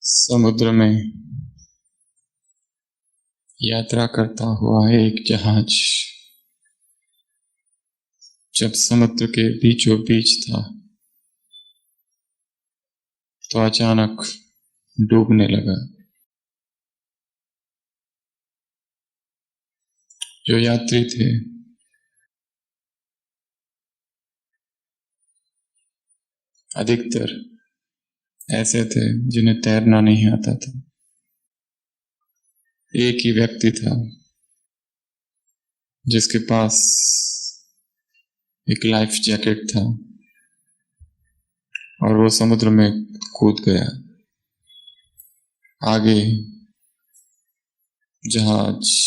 समुद्र में यात्रा करता हुआ एक जहाज जब समुद्र के बीचों बीच था तो अचानक डूबने लगा। जो यात्री थे अधिकतर ऐसे थे जिन्हें तैरना नहीं आता था। एक ही व्यक्ति था जिसके पास एक लाइफ जैकेट था और वो समुद्र में कूद गया। आगे जहाज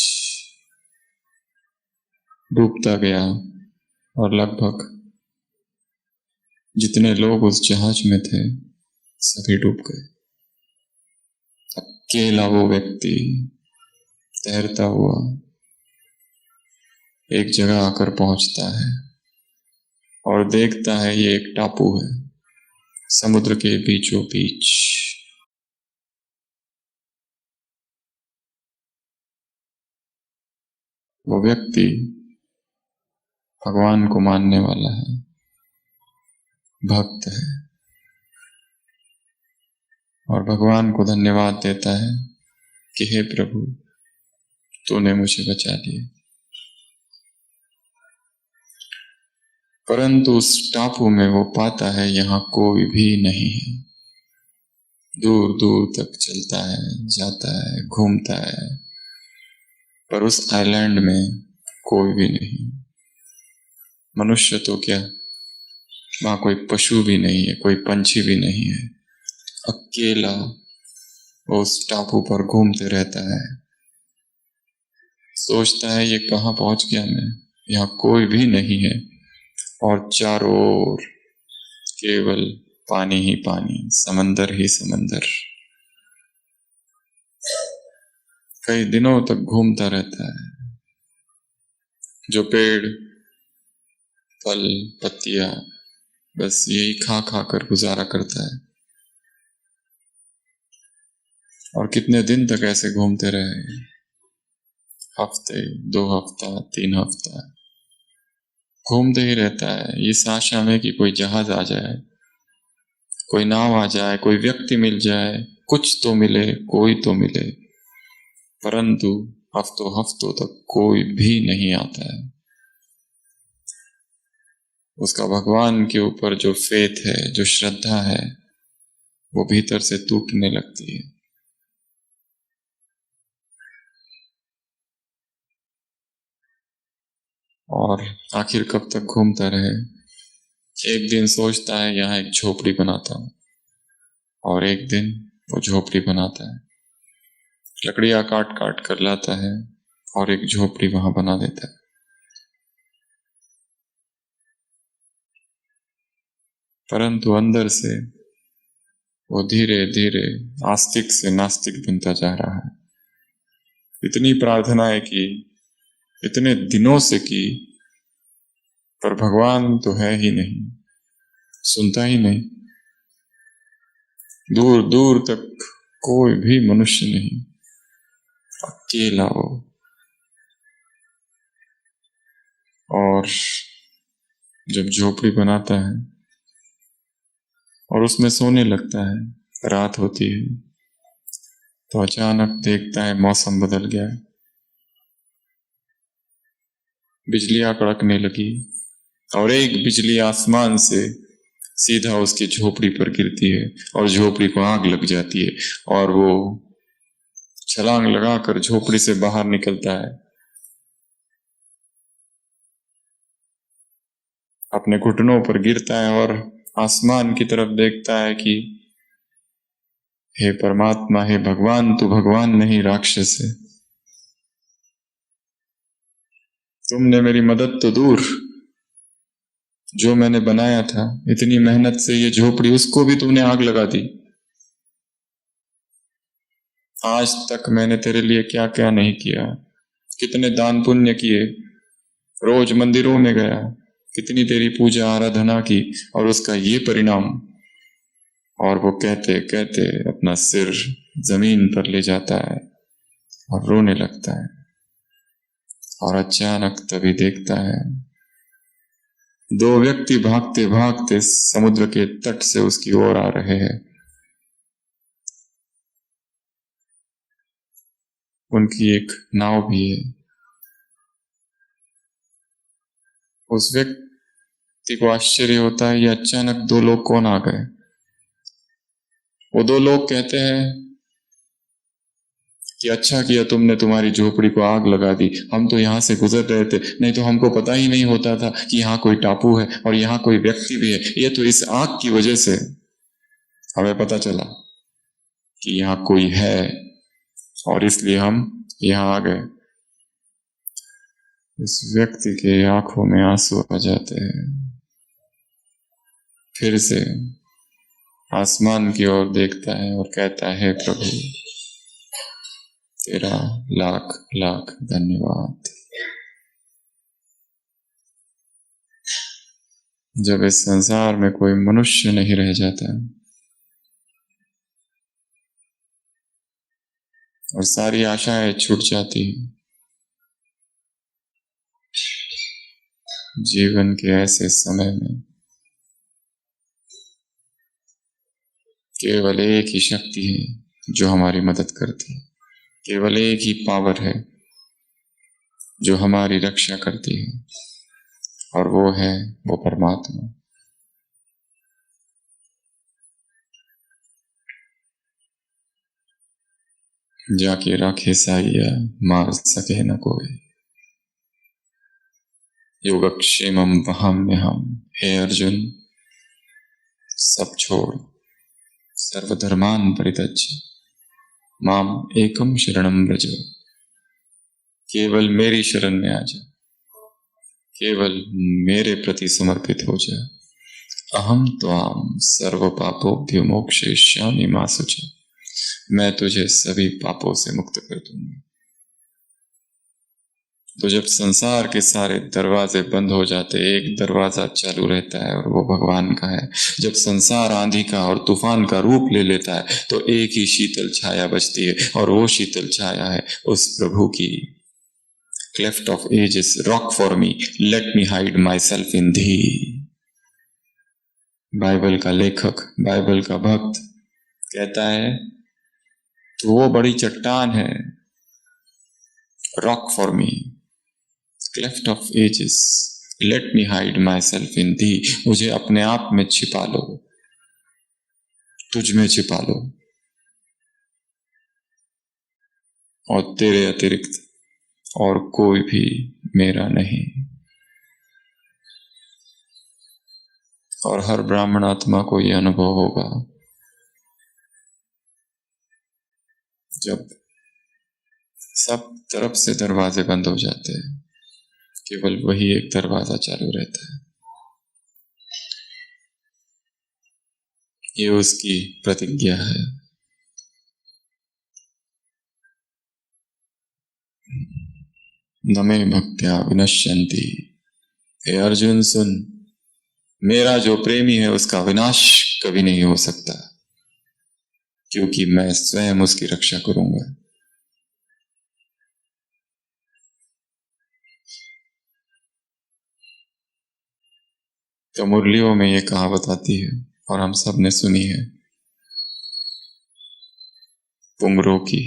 डूबता गया और लगभग जितने लोग उस जहाज में थे सभी डूब गए। अकेला वो व्यक्ति तैरता हुआ एक जगह आकर पहुंचता है और देखता है ये एक टापू है समुद्र के बीचों बीच। वो व्यक्ति भगवान को मानने वाला है, भक्त है और भगवान को धन्यवाद देता है कि हे प्रभु तूने मुझे बचा लिया। परंतु उस टापू में वो पाता है यहाँ कोई भी नहीं है। दूर दूर तक चलता है, जाता है, घूमता है, पर उस आइलैंड में कोई भी नहीं। मनुष्य तो क्या, वहां कोई पशु भी नहीं है, कोई पंछी भी नहीं है। अकेला वो उस टापू पर घूमते रहता है। सोचता है ये कहाँ पहुंच गया मैं, यहाँ कोई भी नहीं है और चारों ओर केवल पानी ही पानी, समंदर ही समंदर। कई दिनों तक घूमता रहता है। जो पेड़, फल, पत्तियां बस यही खा खा कर गुजारा करता है। और कितने दिन तक ऐसे घूमते रहे, हफ्ते, 2 हफ्ता, 3 हफ्ता घूमते ही रहता है इस आशा में कि कोई जहाज आ जाए, कोई नाव आ जाए, कोई व्यक्ति मिल जाए, कुछ तो मिले, कोई तो मिले। परंतु हफ्तों हफ्तों तक कोई भी नहीं आता है। उसका भगवान के ऊपर जो फेथ है, जो श्रद्धा है, वो भीतर से टूटने लगती है। और आखिर कब तक घूमता रहे। एक दिन सोचता है यहाँ एक झोपड़ी बनाता हूं, और एक दिन वो झोपड़ी बनाता है। लकड़ियां काट काट कर लाता है और एक झोपड़ी वहां बना देता है। परंतु अंदर से वो धीरे धीरे आस्तिक से नास्तिक बनता जा रहा है। इतनी प्रार्थनाएं की, इतने दिनों से की, पर भगवान तो है ही नहीं, सुनता ही नहीं। दूर दूर तक कोई भी मनुष्य नहीं, अकेला हो। और जब झोपड़ी बनाता है और उसमें सोने लगता है, रात होती है, तो अचानक देखता है मौसम बदल गया है। बिजलियां कड़कने लगी और एक बिजली आसमान से सीधा उसकी झोपड़ी पर गिरती है और झोपड़ी को आग लग जाती है और वो छलांग लगाकर झोपड़ी से बाहर निकलता है। अपने घुटनों पर गिरता है और आसमान की तरफ देखता है कि हे परमात्मा, हे भगवान, तू भगवान नहीं राक्षस है। तुमने मेरी मदद तो दूर, जो मैंने बनाया था इतनी मेहनत से ये झोपड़ी, उसको भी तुमने आग लगा दी। आज तक मैंने तेरे लिए क्या क्या नहीं किया, कितने दान पुण्य किए, रोज मंदिरों में गया, कितनी तेरी पूजा आराधना की, और उसका ये परिणाम। और वो कहते कहते अपना सिर जमीन पर ले जाता है और रोने लगता है। और अचानक तभी देखता है दो व्यक्ति भागते भागते समुद्र के तट से उसकी ओर आ रहे हैं। उनकी एक नाव भी है। उस व्यक्ति को आश्चर्य होता है, ये अचानक दो लोग कौन आ गए। वो दो लोग कहते हैं कि अच्छा किया तुमने तुम्हारी झोपड़ी को आग लगा दी, हम तो यहां से गुजर रहे थे, नहीं तो हमको पता ही नहीं होता था कि यहाँ कोई टापू है और यहाँ कोई व्यक्ति भी है। ये तो इस आग की वजह से हमें पता चला कि यहाँ कोई है और इसलिए हम यहाँ आ गए। इस व्यक्ति के आंखों में आंसू आ जाते हैं। फिर से आसमान की ओर देखता है और कहता है, प्रभु तेरा लाख लाख धन्यवाद। जब इस संसार में कोई मनुष्य नहीं रह जाता और सारी आशाएं छूट जाती हैं, जीवन के ऐसे समय में केवल एक ही शक्ति है जो हमारी मदद करती है, केवल एक ही पावर है जो हमारी रक्षा करती है, और वो है वो परमात्मा। जाके राखे साइया मार सके न कोई, योगक्षेमम वहां में हम। हे अर्जुन, सब छोड़, सर्वधर्मान परित्यज्य माम एकम शरणम व्रज। केवल मेरी शरण में आ जा, केवल मेरे प्रति समर्पित हो जा। अहम त्वाम सर्व पापोभ्यो मोक्षयिष्यामि मा शुचः। मैं तुझे सभी पापों से मुक्त कर दूंगा। तो जब संसार के सारे दरवाजे बंद हो जाते, एक दरवाजा चालू रहता है और वो भगवान का है। जब संसार आंधी का और तूफान का रूप ले लेता है तो एक ही शीतल छाया बचती है, और वो शीतल छाया है उस प्रभु की। Cleft of ages rock for me, let me hide myself in thee. Bible का लेखक, बाइबल का भक्त कहता है तो वो बड़ी चट्टान है, rock for me, cleft of ages, let me hide myself in thee. मुझे अपने आप में छिपा लो, तुझ में छिपा लो, और तेरे अतिरिक्त और कोई भी मेरा नहीं। और हर ब्राह्मण आत्मा को यह अनुभव होगा जब सब तरफ से दरवाजे बंद हो जाते हैं, केवल वही एक दरवाजा चालू रहता है। ये उसकी प्रतिज्ञा है। न मे भक्त्या विनश्यन्ति। हे अर्जुन सुन, मेरा जो प्रेमी है उसका विनाश कभी नहीं हो सकता, क्योंकि मैं स्वयं उसकी रक्षा करूंगा। तो मुरलियों में ये कहावत आती है और हम सब ने सुनी है, पुंगरों की।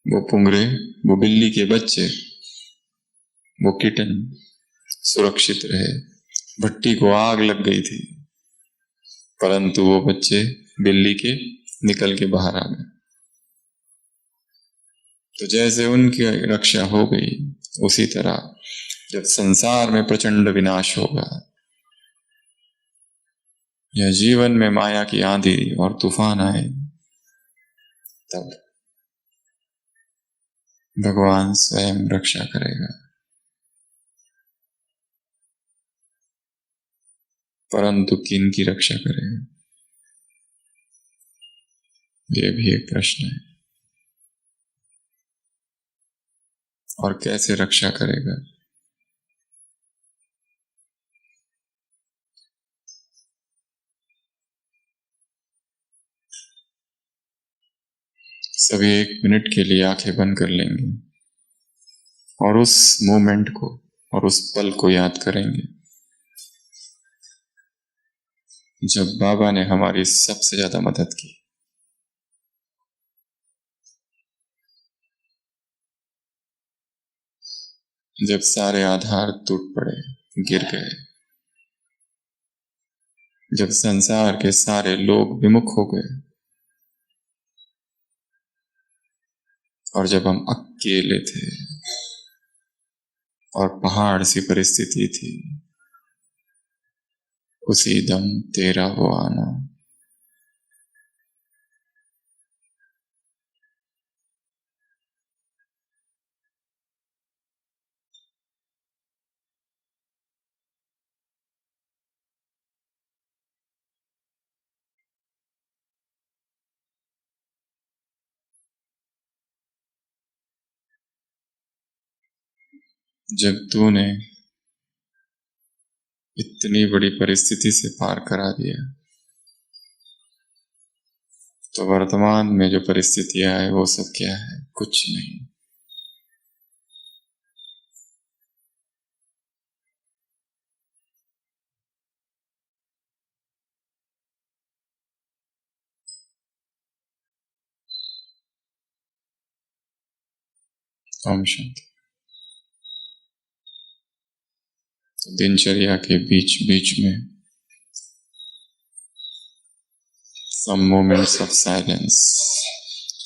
वो पुंगरे, वो बिल्ली के बच्चे, वो किटन सुरक्षित रहे। भट्टी को आग लग गई थी, परंतु वो बच्चे बिल्ली के निकल के बाहर आ गए। तो जैसे उनकी रक्षा हो गई, उसी तरह जब संसार में प्रचंड विनाश होगा, या जीवन में माया की आंधी और तूफान आए, तब भगवान स्वयं रक्षा करेगा। परंतु किन की रक्षा करेगा, ये भी एक प्रश्न है। और कैसे रक्षा करेगा? सभी 1 मिनट के लिए आंखें बंद कर लेंगे और उस मोमेंट को और उस पल को याद करेंगे जब बाबा ने हमारी सबसे ज्यादा मदद की। जब सारे आधार टूट पड़े, गिर गए, जब संसार के सारे लोग विमुख हो गए और जब हम अकेले थे और पहाड़ सी परिस्थिति थी, उसी दम तेरा वो आना। जब तूने इतनी बड़ी परिस्थिति से पार करा दिया, तो वर्तमान में जो परिस्थितियां है वो सब क्या है? कुछ नहीं। ओम शांति। तो दिनचर्या के बीच बीच में सम मोमेंट्स ऑफ साइलेंस,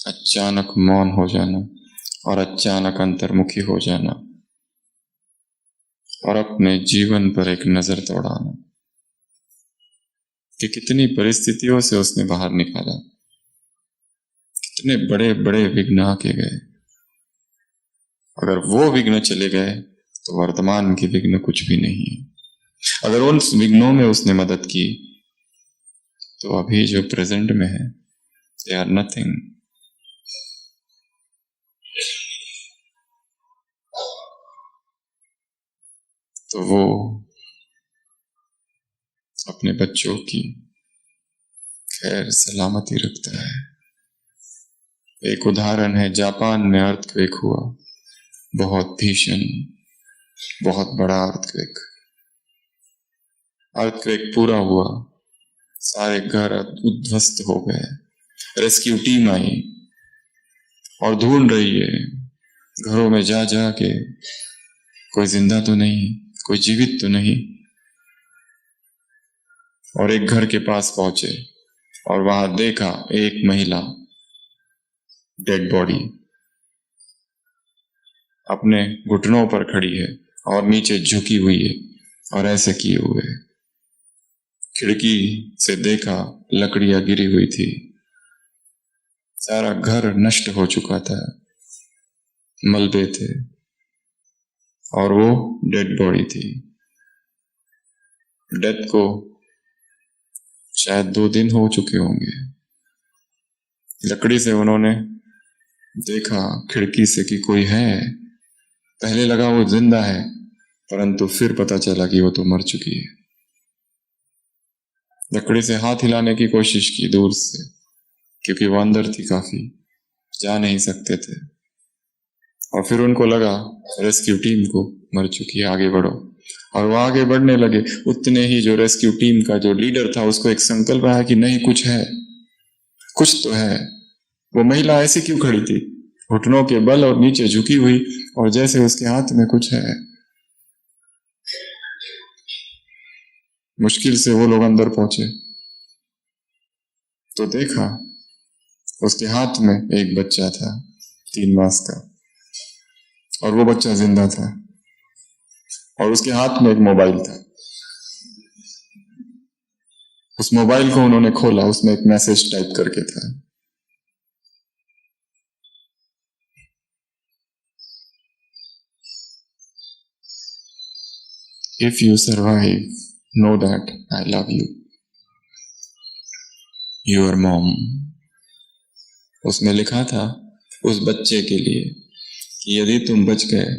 अचानक मौन हो जाना और अचानक अंतर्मुखी हो जाना और अपने जीवन पर एक नजर दौड़ाना कि कितनी परिस्थितियों से उसने बाहर निकाला, कितने बड़े बड़े विघ्न आके गए। अगर वो विघ्न चले गए तो वर्तमान के विघ्न कुछ भी नहीं है। अगर उन विघ्नों में उसने मदद की तो अभी जो प्रेजेंट में है दे आर नथिंग। तो वो अपने बच्चों की खैर सलामती रखता है। एक उदाहरण है, जापान में अर्थक्वेक हुआ, बहुत भीषण, बहुत बड़ा अर्थक्वेक। अर्थक्वेक पूरा हुआ, सारे घर उद्ध्वस्त हो गए, रेस्क्यू टीम आई और ढूंढ रही है घरों में जा जा के, कोई जिंदा तो नहीं, कोई जीवित तो नहीं। और एक घर के पास पहुंचे और वहां देखा एक महिला डेड बॉडी अपने घुटनों पर खड़ी है और नीचे झुकी हुई है और ऐसे किए हुए। खिड़की से देखा लकड़ियां गिरी हुई थी, सारा घर नष्ट हो चुका था, मलबे थे और वो डेड बॉडी थी। डेथ को शायद 2 दिन हो चुके होंगे। लकड़ी से उन्होंने देखा खिड़की से कि कोई है। पहले लगा वो जिंदा है, परंतु फिर पता चला कि वो तो मर चुकी है। लकड़ी से हाथ हिलाने की कोशिश की दूर से, क्योंकि वो अंदर थी, काफी जा नहीं सकते थे। और फिर उनको लगा रेस्क्यू टीम को मर चुकी है, आगे बढ़ो। और वो आगे बढ़ने लगे। उतने ही जो रेस्क्यू टीम का जो लीडर था उसको एक संकल्प आया कि नहीं, कुछ है, कुछ तो है। वो महिला ऐसी क्यों खड़ी थी, घुटनों के बल और नीचे झुकी हुई, और जैसे उसके हाथ में कुछ है। मुश्किल से वो लोग अंदर पहुंचे तो देखा उसके हाथ में एक बच्चा था 3 मास का, और वो बच्चा जिंदा था और उसके हाथ में एक मोबाइल था। उस मोबाइल को उन्होंने खोला, उसमें एक मैसेज टाइप करके था, if you survive know that I love you, your mom. उसमें लिखा था उस बच्चे के लिए कि यदि तुम बच गए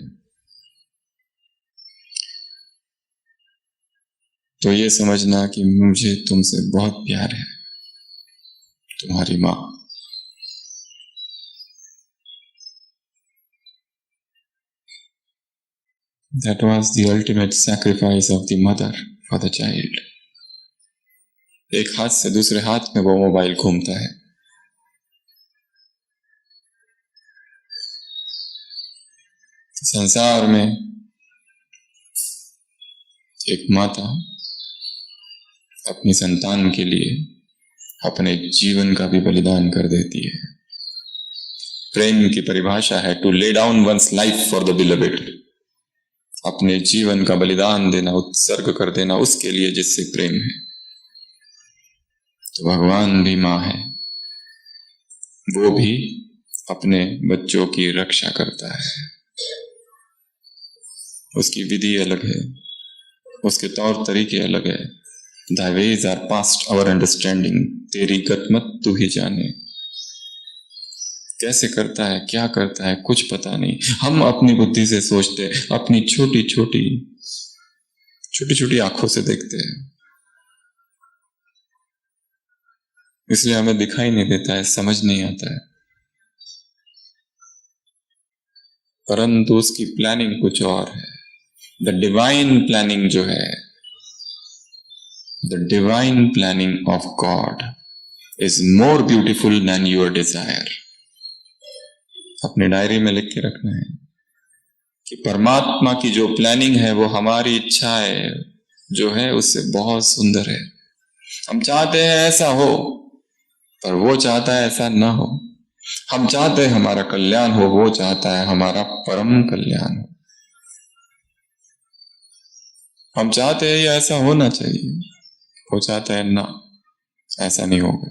तो ये समझना कि मुझे तुमसे बहुत प्यार है, तुम्हारी माँ। That was the ultimate sacrifice of the mother for the child. एक हाथ से दूसरे हाथ में वो मोबाइल घूमता है। संसार में एक माता अपनी संतान के लिए अपने जीवन का भी बलिदान कर देती है। प्रेम की परिभाषा है to lay down one's life for the beloved. अपने जीवन का बलिदान देना, उत्सर्ग कर देना उसके लिए जिससे प्रेम है। तो भगवान भी मां है, वो भी अपने बच्चों की रक्षा करता है। उसकी विधि अलग है, उसके तौर तरीके अलग है। Thy ways are past our understanding। तेरी गत मत तू ही जाने। कैसे करता है, क्या करता है, कुछ पता नहीं। हम अपनी बुद्धि से सोचते, अपनी छोटी छोटी आंखों से देखते हैं, इसलिए हमें दिखाई नहीं देता है, समझ नहीं आता है। परंतु उसकी प्लानिंग कुछ और है। द डिवाइन प्लानिंग जो है, the divine planning of God is more beautiful than your desire. अपने डायरी में लिख के रखना है कि परमात्मा की जो प्लानिंग है वो हमारी इच्छाएं जो है उससे बहुत सुंदर है। हम चाहते हैं ऐसा हो, पर वो चाहता है ऐसा ना हो। हम चाहते हैं हमारा कल्याण हो, वो चाहता है हमारा परम कल्याण हो। हम चाहते हैं ये ऐसा होना चाहिए, वो चाहता है ना, ऐसा नहीं होगा,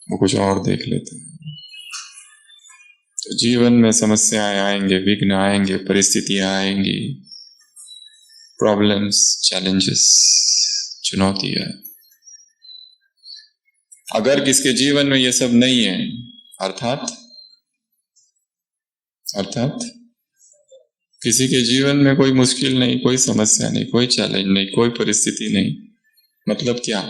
वो कुछ और देख लेते हैं। तो जीवन में समस्याएं आएंगे, विघ्न आएंगे, परिस्थितियां आएंगी, प्रॉब्लम्स, चैलेंजेस, चुनौतियां। अगर किसके जीवन में ये सब नहीं है, अर्थात किसी के जीवन में कोई मुश्किल नहीं, कोई समस्या नहीं, कोई चैलेंज नहीं, कोई परिस्थिति नहीं, मतलब क्या?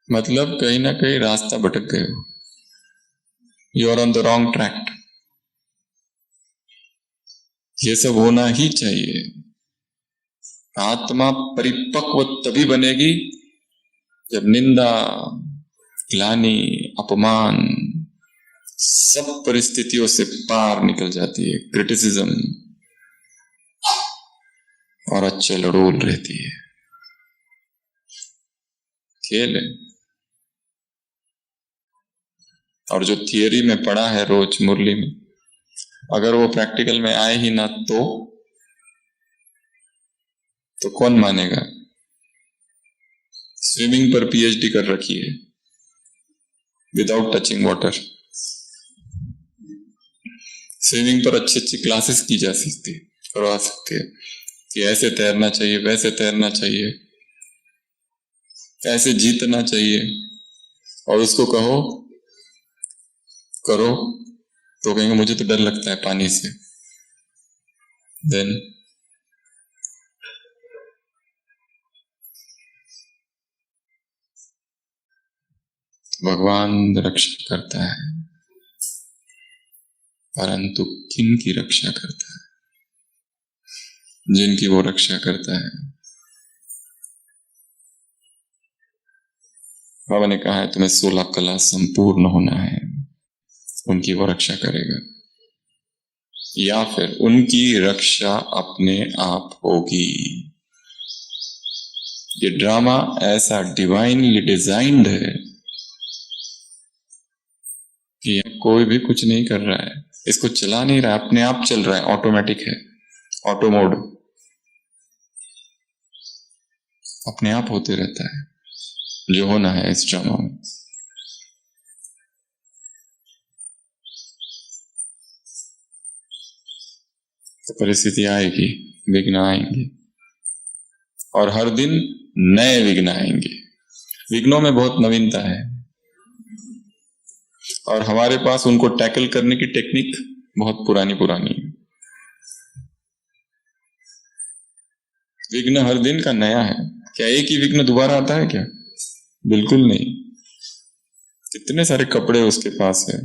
मतलब कहीं ना कहीं रास्ता भटक गए हो। You are on the wrong track. ये सब होना ही चाहिए। आत्मा परिपक्व तभी बनेगी जब निंदा, ग्लानि, अपमान सब परिस्थितियों से पार निकल जाती है, क्रिटिसिज्म, और अच्छे लड़ोल रहती है। खेल है। और जो थियरी में पढ़ा है रोज मुरली में, अगर वो प्रैक्टिकल में आए ही ना तो कौन मानेगा? स्विमिंग पर पीएचडी कर रखी है विदाउट टचिंग वाटर। स्विमिंग पर अच्छी क्लासेस की जा सकती, करवा सकती है कि ऐसे तैरना चाहिए, वैसे तैरना चाहिए, ऐसे जीतना चाहिए, और उसको कहो करो तो कहेंगे मुझे तो डर लगता है पानी से। देन भगवान रक्षा करता है, परंतु किन की रक्षा करता है? जिनकी वो रक्षा करता है। बाबा ने कहा है तुम्हें 16 कला संपूर्ण होना है, उनकी वो रक्षा करेगा, या फिर उनकी रक्षा अपने आप होगी। ये ड्रामा ऐसा डिवाइनली डिजाइंड है कि कोई भी कुछ नहीं कर रहा है, इसको चला नहीं रहा, अपने आप चल रहा है, ऑटोमेटिक है, ऑटो मोड, अपने आप होते रहता है जो होना है इस ड्रामा में। तो परिस्थिति आएगी, विघ्न आएंगे, और हर दिन नए विघ्न आएंगे। विघ्नों में बहुत नवीनता है, और हमारे पास उनको टैकल करने की टेक्निक बहुत पुरानी है। विघ्न हर दिन का नया है। क्या एक ही विघ्न दोबारा आता है क्या? बिल्कुल नहीं। कितने सारे कपड़े उसके पास है,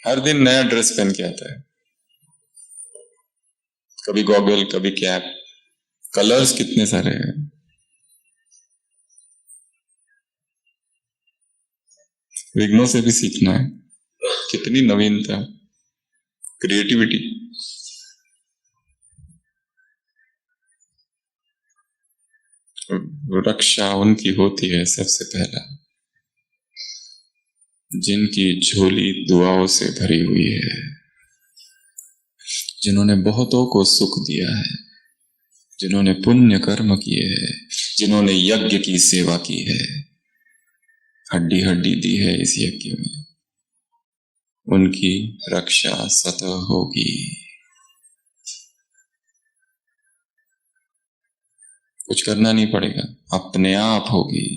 हर दिन नया ड्रेस पहन के आता है, कभी गॉगल, कभी कैप, कलर्स कितने सारे हैं। विघ्नों से भी सीखना है, कितनी नवीनता, क्रिएटिविटी। रक्षा उनकी होती है सबसे पहला जिनकी झोली दुआओं से भरी हुई है, जिन्होंने बहुतों को सुख दिया है, जिन्होंने पुण्य कर्म किए हैं, जिन्होंने यज्ञ की सेवा की है, हड्डी हड्डी दी है इस यज्ञ में, उनकी रक्षा सतत होगी। कुछ करना नहीं पड़ेगा, अपने आप होगी।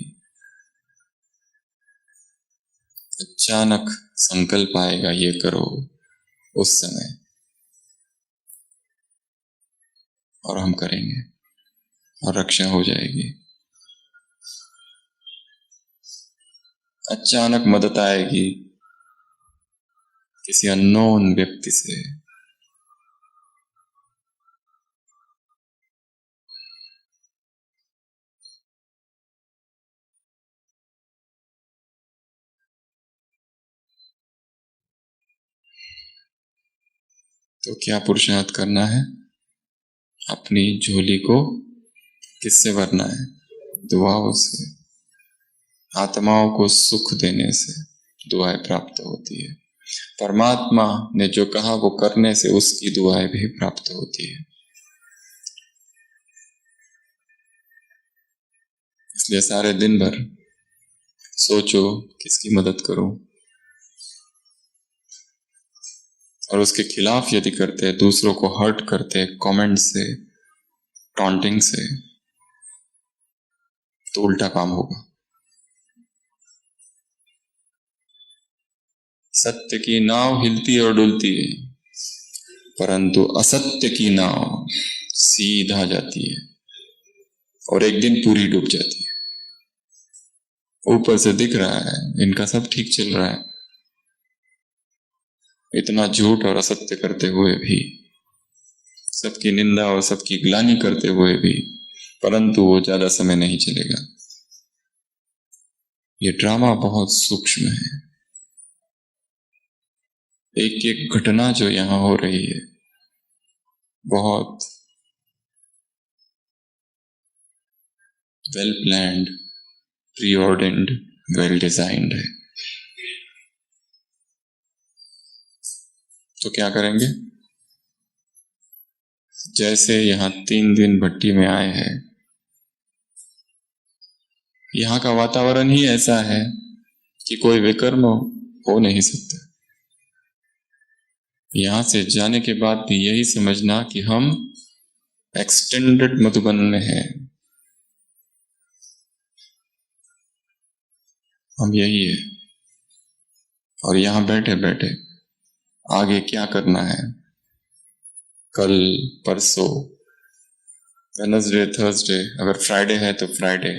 अचानक संकल्प आएगा ये करो उस समय, और हम करेंगे और रक्षा हो जाएगी। अचानक मदद आएगी किसी अननोन व्यक्ति से, तो क्या पुरुषार्थ करना है? अपनी झोली को किससे भरना है? दुआओं से। आत्माओं को सुख देने से दुआएं प्राप्त होती है। परमात्मा ने जो कहा वो करने से उसकी दुआएं भी प्राप्त होती है। इसलिए सारे दिन भर सोचो किसकी मदद करो, और उसके खिलाफ यदि करते हैं, दूसरों को हर्ट करते हैं कमेंट से, टॉन्टिंग से, तो उल्टा काम होगा। सत्य की नाव हिलती और डुलती है, परंतु असत्य की नाव सीधा जाती है और एक दिन पूरी डूब जाती है। ऊपर से दिख रहा है इनका सब ठीक चल रहा है, इतना झूठ और असत्य करते हुए भी, सबकी निंदा और सबकी ग्लानि करते हुए भी, परंतु वो ज्यादा समय नहीं चलेगा। ये ड्रामा बहुत सूक्ष्म है। एक एक घटना जो यहां हो रही है बहुत well planned, preordained, well designed है। तो क्या करेंगे? जैसे यहां 3 दिन भट्टी में आए हैं, यहां का वातावरण ही ऐसा है कि कोई विकर्म हो नहीं सकता। यहां से जाने के बाद भी यही समझना कि हम एक्सटेंडेड मधुबन में हैं, हम यही है। और यहां बैठे बैठे आगे क्या करना है, कल, परसों, वेडनेसडे, थर्सडे, अगर फ्राइडे है तो फ्राइडे,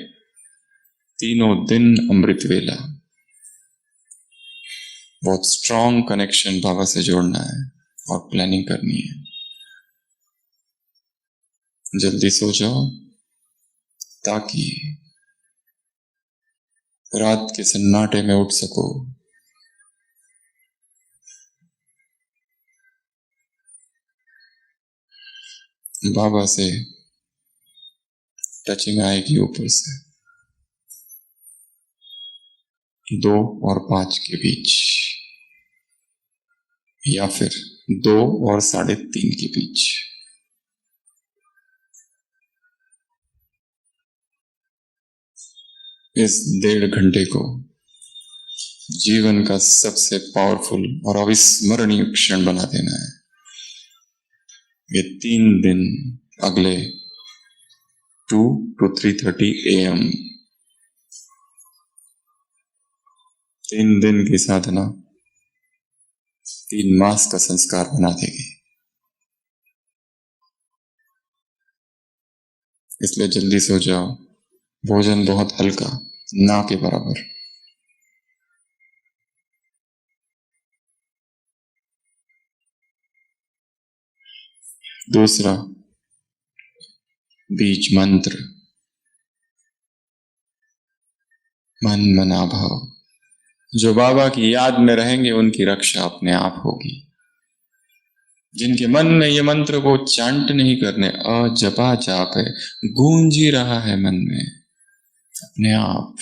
तीनों दिन अमृत वेला, बहुत स्ट्रॉन्ग कनेक्शन बाबा से जोड़ना है और प्लानिंग करनी है। जल्दी सो जाओ ताकि रात के सन्नाटे में उठ सको। बाबा से टचिंग आएगी ऊपर से 2 और 5 के बीच, या फिर 2 और 3:30 के बीच। इस 1.5 घंटे को जीवन का सबसे पावरफुल और अविस्मरणीय क्षण बना देना है। ये 3 दिन अगले 2 to 3:30 AM, 3 दिन की साधना 3 मास का संस्कार बना देगी। इसलिए जल्दी सो जाओ। भोजन बहुत हल्का, ना के बराबर। दूसरा बीज मंत्र, मन मना भाव। जो बाबा की याद में रहेंगे उनकी रक्षा अपने आप होगी। जिनके मन में ये मंत्र को चांट नहीं करने, अजपा जाप है, गूंज ही रहा है मन में अपने आप,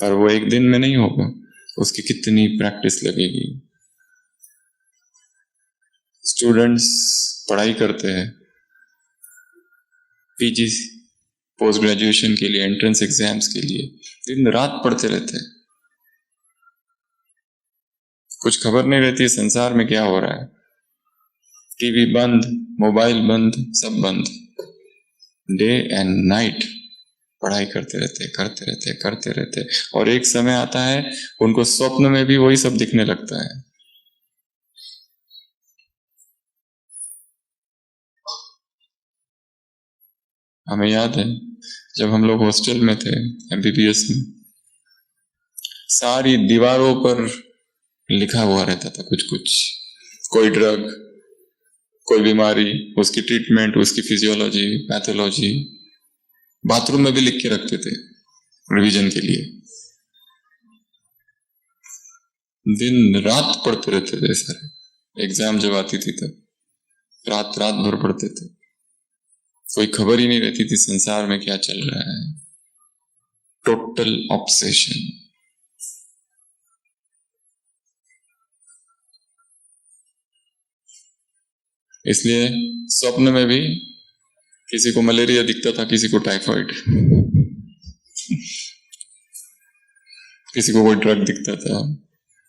पर वो एक दिन में नहीं होगा, उसकी कितनी प्रैक्टिस लगेगी। स्टूडेंट्स पढ़ाई करते हैं, पीजी पोस्ट ग्रेजुएशन के लिए, एंट्रेंस एग्जाम्स के लिए दिन रात पढ़ते रहते हैं। कुछ खबर नहीं रहती संसार में क्या हो रहा है, टीवी बंद, मोबाइल बंद, सब बंद, डे एंड नाइट पढ़ाई करते रहते। और एक समय आता है उनको स्वप्न में भी वही सब दिखने लगता है। हमें याद है जब हम लोग हॉस्टल में थे एमबीबीएस में, सारी दीवारों पर लिखा हुआ रहता था कुछ कुछ, कोई ड्रग, कोई बीमारी, उसकी ट्रीटमेंट, उसकी फिजियोलॉजी, पैथोलॉजी। बाथरूम में भी लिख के रखते थे रिवीजन के लिए। दिन रात पढ़ते रहते थे सारे। एग्जाम जब आती थी तब रात रात भर पढ़ते थे। कोई खबर ही नहीं रहती थी संसार में क्या चल रहा है। Total obsession. इसलिए स्वप्न में भी किसी को मलेरिया दिखता था, किसी को टाइफाइड, किसी को कोई ड्रग दिखता था,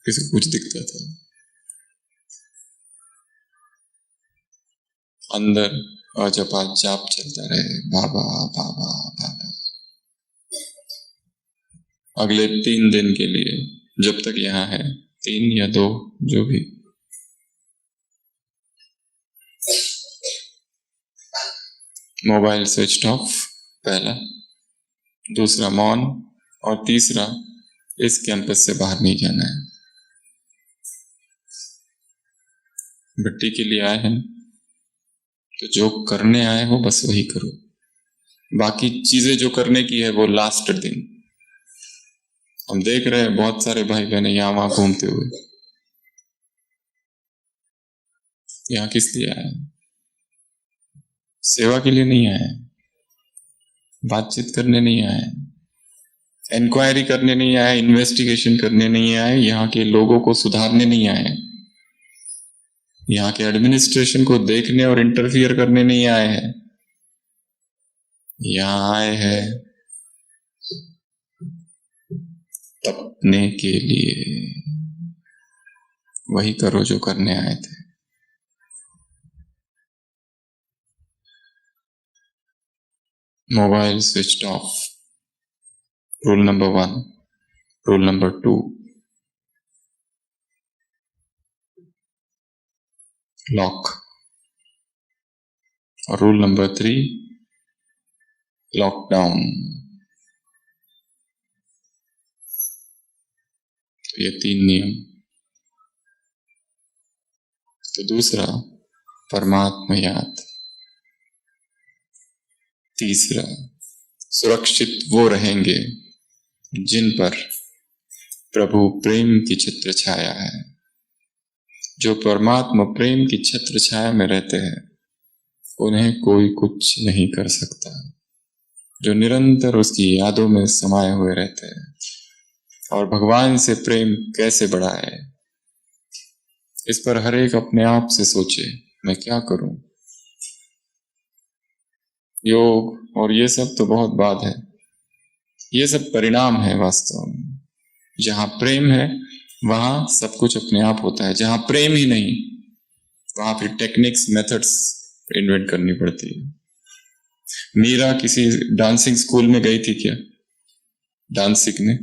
किसी को कुछ दिखता था। अंदर अजपा जाप चलता रहे, बाबा बाबा बाबा। अगले 3 दिन के लिए, जब तक यहाँ है, 3 या 2 जो भी, मोबाइल स्विच ऑफ पहला, दूसरा मौन, और तीसरा इस कैंपस से बाहर नहीं जाना है। भट्टी के लिए आए हैं तो जो करने आए हो बस वही करो। बाकी चीजें जो करने की है वो लास्ट दिन। हम देख रहे हैं बहुत सारे भाई बहन यहां वहां घूमते हुए। यहां किस लिए आए? सेवा के लिए नहीं आए, बातचीत करने नहीं आए, इंक्वायरी करने नहीं आए, इन्वेस्टिगेशन करने नहीं आए, यहाँ के लोगों को सुधारने नहीं आए, यहाँ के एडमिनिस्ट्रेशन को देखने और इंटरफियर करने नहीं आए हैं। यहाँ आए हैं तपने के लिए। वही करो जो करने आए थे। Mobile switch off, rule number 1। Rule number 2, lock. और रूल नंबर 3, लॉकडाउन। तो ये 3 नियम। तो दूसरा परमात्मा याद, तीसरा सुरक्षित वो रहेंगे जिन पर प्रभु प्रेम की छत्र छाया है। जो परमात्मा प्रेम की छत्र छाया में रहते हैं उन्हें कोई कुछ नहीं कर सकता। जो निरंतर उसकी यादों में समाये हुए रहते हैं। और भगवान से प्रेम कैसे बढ़ाए, इस पर हर एक अपने आप से सोचे, मैं क्या करूं। योग और ये सब तो बहुत बात है, ये सब परिणाम है वास्तव में। जहां प्रेम है वहां सब कुछ अपने आप होता है। जहां प्रेम ही नहीं वहां फिर टेक्निक्स, मेथड्स इन्वेंट करनी पड़ती है। मीरा किसी डांसिंग स्कूल में गई थी क्या डांस सीखने?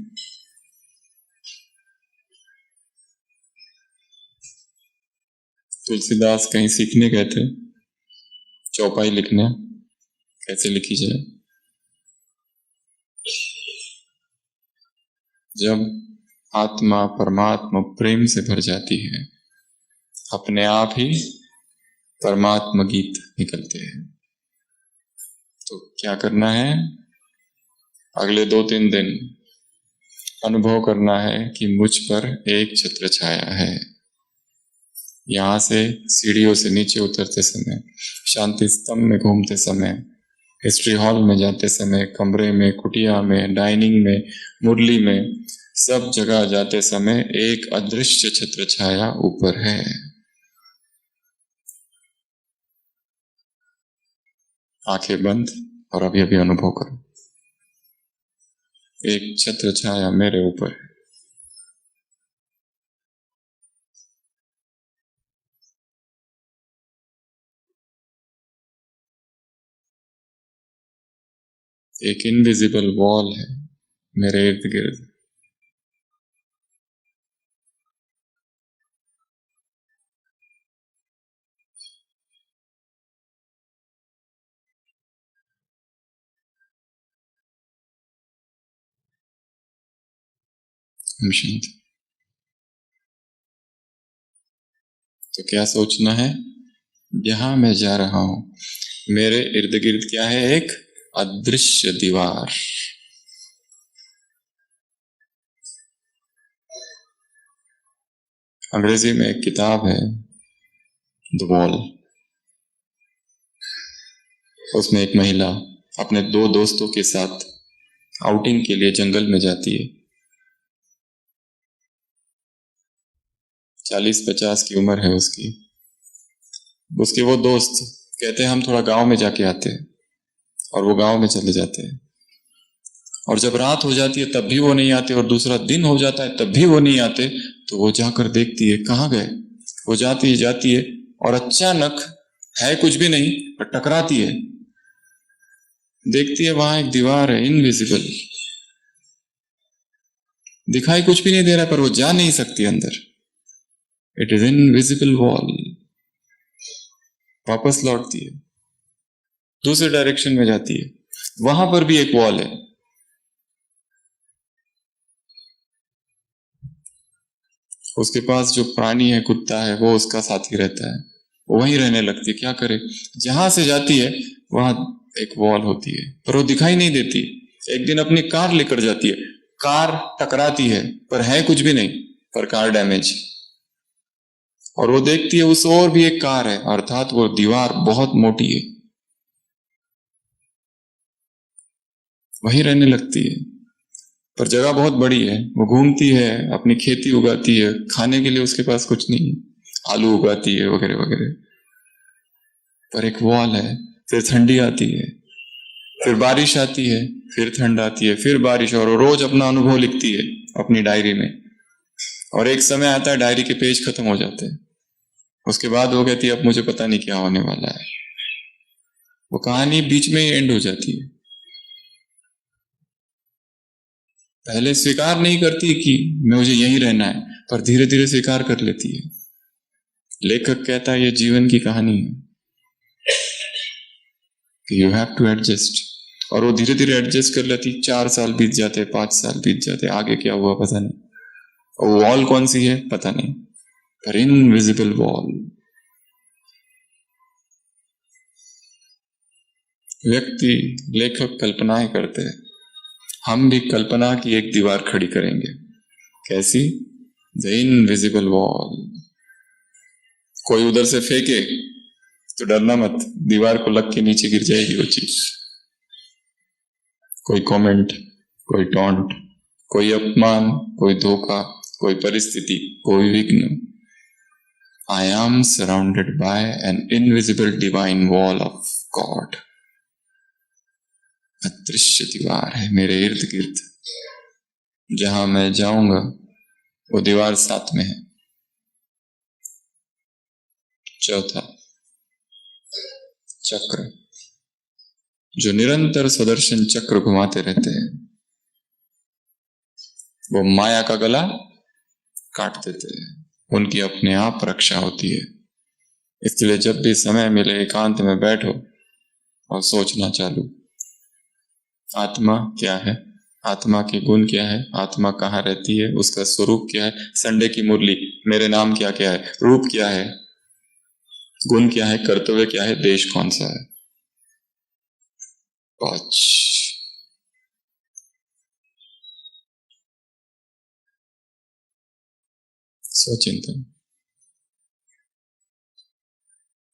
तुलसीदास कहीं सीखने गए थे चौपाई लिखने, कैसे लिखी जाए। जब आत्मा परमात्मा प्रेम से भर जाती है अपने आप ही परमात्मा गीत निकलते हैं। तो क्या करना है? अगले 2-3 दिन अनुभव करना है कि मुझ पर एक छत्र छाया है। यहां से सीढ़ियों से नीचे उतरते समय, शांति स्तंभ में घूमते समय, हिस्ट्री हॉल में जाते समय, कमरे में, कुटिया में, डाइनिंग में, मुरली में, सब जगह जाते समय एक अदृश्य छत्र छाया ऊपर है। आंखें बंद और अभी अभी अनुभव करो, एक छत्र छाया मेरे ऊपर है। एक इनविजिबल वॉल है मेरे इर्द गिर्द। हम शांत। तो क्या सोचना है? जहां मैं जा रहा हूं मेरे इर्द गिर्द क्या है? एक अदृश्य दीवार। अंग्रेजी में एक किताब है द वॉल। उसमें एक महिला अपने 2 दोस्तों के साथ आउटिंग के लिए जंगल में जाती है। 40-50 की उम्र है उसकी। उसके वो दोस्त कहते हैं हम थोड़ा गांव में जाके आते हैं, और वो गांव में चले जाते हैं। और जब रात हो जाती है तब भी वो नहीं आते, और दूसरा दिन हो जाता है तब भी वो नहीं आते। तो वो जाकर देखती है कहाँ गए। वो जाती है और अचानक है कुछ भी नहीं पर टकराती है। देखती है वहां एक दीवार है, इनविजिबल। दिखाई कुछ भी नहीं दे रहा पर वो जा नहीं सकती अंदर। It is invisible wall. वापस लौटती है, दूसरे डायरेक्शन में जाती है, वहां पर भी एक वॉल है। उसके पास जो प्राणी है, कुत्ता है, वो उसका साथी रहता है। वो वहीं रहने लगती है। क्या करे? जहां से जाती है वहां एक वॉल होती है पर वो दिखाई नहीं देती। एक दिन अपनी कार लेकर जाती है, कार टकराती है पर है कुछ भी नहीं, पर कार डैमेज। और वो देखती है उस और भी एक कार है, अर्थात वो दीवार बहुत मोटी है। वहीं रहने लगती है पर जगह बहुत बड़ी है। वो घूमती है, अपनी खेती उगाती है, खाने के लिए उसके पास कुछ नहीं, आलू उगाती है वगैरह वगैरह। पर एक वॉल है। फिर ठंडी आती है, फिर बारिश आती है, फिर ठंड आती है, फिर बारिश। और वो रोज अपना अनुभव लिखती है अपनी डायरी में। और एक समय आता है डायरी के पेज खत्म हो जाते हैं। उसके बाद वो कहती है अब मुझे पता नहीं क्या होने वाला है। वो कहानी बीच में ही एंड हो जाती है। पहले स्वीकार नहीं करती कि मुझे यहीं रहना है, पर धीरे धीरे स्वीकार कर लेती है। लेखक कहता है ये जीवन की कहानी है, यू हैव टू एडजस्ट। और वो धीरे धीरे एडजस्ट कर लेती। 4 साल बीत जाते, 5 साल बीत जाते, आगे क्या हुआ पता नहीं। और वॉल कौन सी है पता नहीं, पर इनविजिबल वॉल। व्यक्ति, लेखक कल्पनाएं करते हैं। हम भी कल्पना की एक दीवार खड़ी करेंगे। कैसी? The invisible wall. कोई उधर से फेंके तो डरना मत, दीवार को लग के नीचे गिर जाएगी वो चीज। कोई कमेंट, कोई टॉन्ट, कोई अपमान, कोई धोखा, कोई परिस्थिति, कोई विघ्न। I am surrounded by an invisible divine wall of God. अदृश्य दीवार है मेरे इर्द गिर्द। जहां मैं जाऊंगा वो दीवार साथ में है। चौथा, चक्र, जो निरंतर सुदर्शन चक्र घुमाते रहते हैं, वो माया का गला काट देते हैं। उनकी अपने आप रक्षा होती है। इसलिए जब भी समय मिले एकांत में बैठो और सोचना चालू, आत्मा क्या है, आत्मा के गुण क्या है, आत्मा कहाँ रहती है, उसका स्वरूप क्या है। संडे की मुरली, मेरे नाम क्या क्या है, रूप क्या है, गुण क्या है, कर्तव्य क्या है, देश कौन सा है। 5 स्वचिंतन।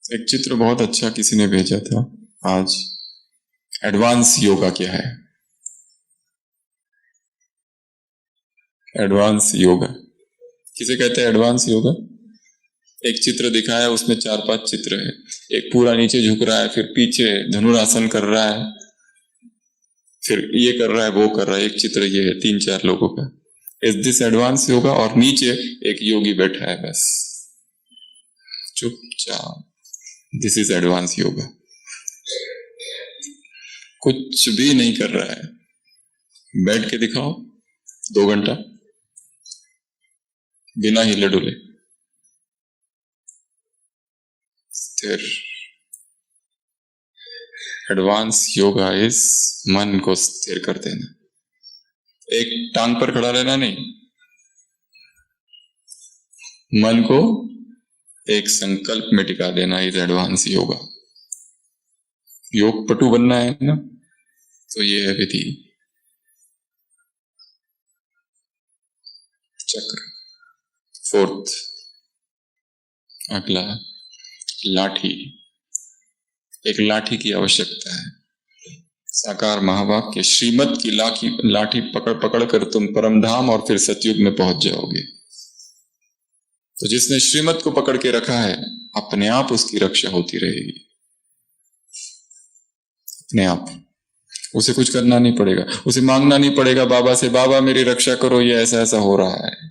एक चित्र बहुत अच्छा किसी ने भेजा था आज। एडवांस योगा क्या है, एडवांस योगा किसे कहते हैं। एडवांस योगा, एक चित्र दिखाया, उसमें 4-5 चित्र है। एक पूरा नीचे झुक रहा है, फिर पीछे धनुरासन कर रहा है, फिर ये कर रहा है, वो कर रहा है। एक चित्र ये है 3-4 लोगों का। Is this advance yoga. और नीचे एक योगी बैठा है बस चुपचाप। This is advance yoga. कुछ भी नहीं कर रहा है, बैठ के दिखाओ 2 घंटा बिना हिले डुले, स्थिर। एडवांस योगा इज मन को स्थिर कर देना, एक टांग पर खड़ा रहना नहीं, मन को एक संकल्प में टिका देना इज एडवांस योगा। योग पटु बनना है ना, तो ये है विधि। चक्र। 4th, अगला लाठी। एक लाठी की आवश्यकता है। साकार महावाक्य, श्रीमत की लाठी पकड़ पकड़ कर तुम परमधाम और फिर सतयुग में पहुंच जाओगे। तो जिसने श्रीमत को पकड़ के रखा है, अपने आप उसकी रक्षा होती रहेगी, अपने आप। उसे कुछ करना नहीं पड़ेगा, उसे मांगना नहीं पड़ेगा बाबा से, बाबा मेरी रक्षा करो, ये ऐसा ऐसा हो रहा है।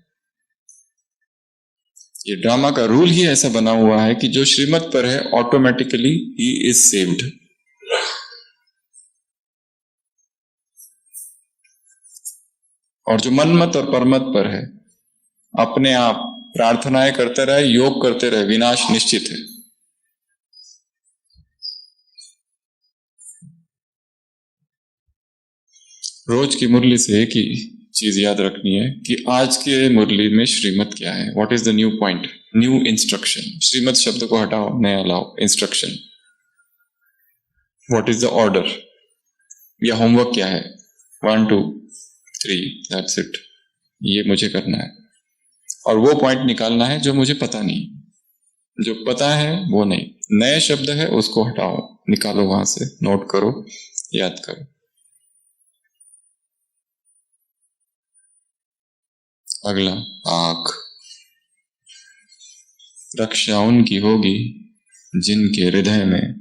ये ड्रामा का रूल ही ऐसा बना हुआ है कि जो श्रीमत पर है ऑटोमेटिकली ही इज सेव्ड। और जो मनमत और परमत पर है, अपने आप प्रार्थनाएं करते रहे, योग करते रहे, विनाश निश्चित है। रोज की मुरली से एक ही चीज याद रखनी है कि आज के मुरली में श्रीमत क्या है। What is the new point, new instruction. श्रीमत शब्द को हटाओ, नया लाओ, instruction. What is the order या होमवर्क क्या है। 1 2 3 दैट्स इट, ये मुझे करना है। और वो पॉइंट निकालना है जो मुझे पता नहीं, जो पता है वो नहीं। नए शब्द है उसको हटाओ, निकालो वहां से, नोट करो, याद करो। अगला आग। रक्षा उनकी होगी जिनके हृदय में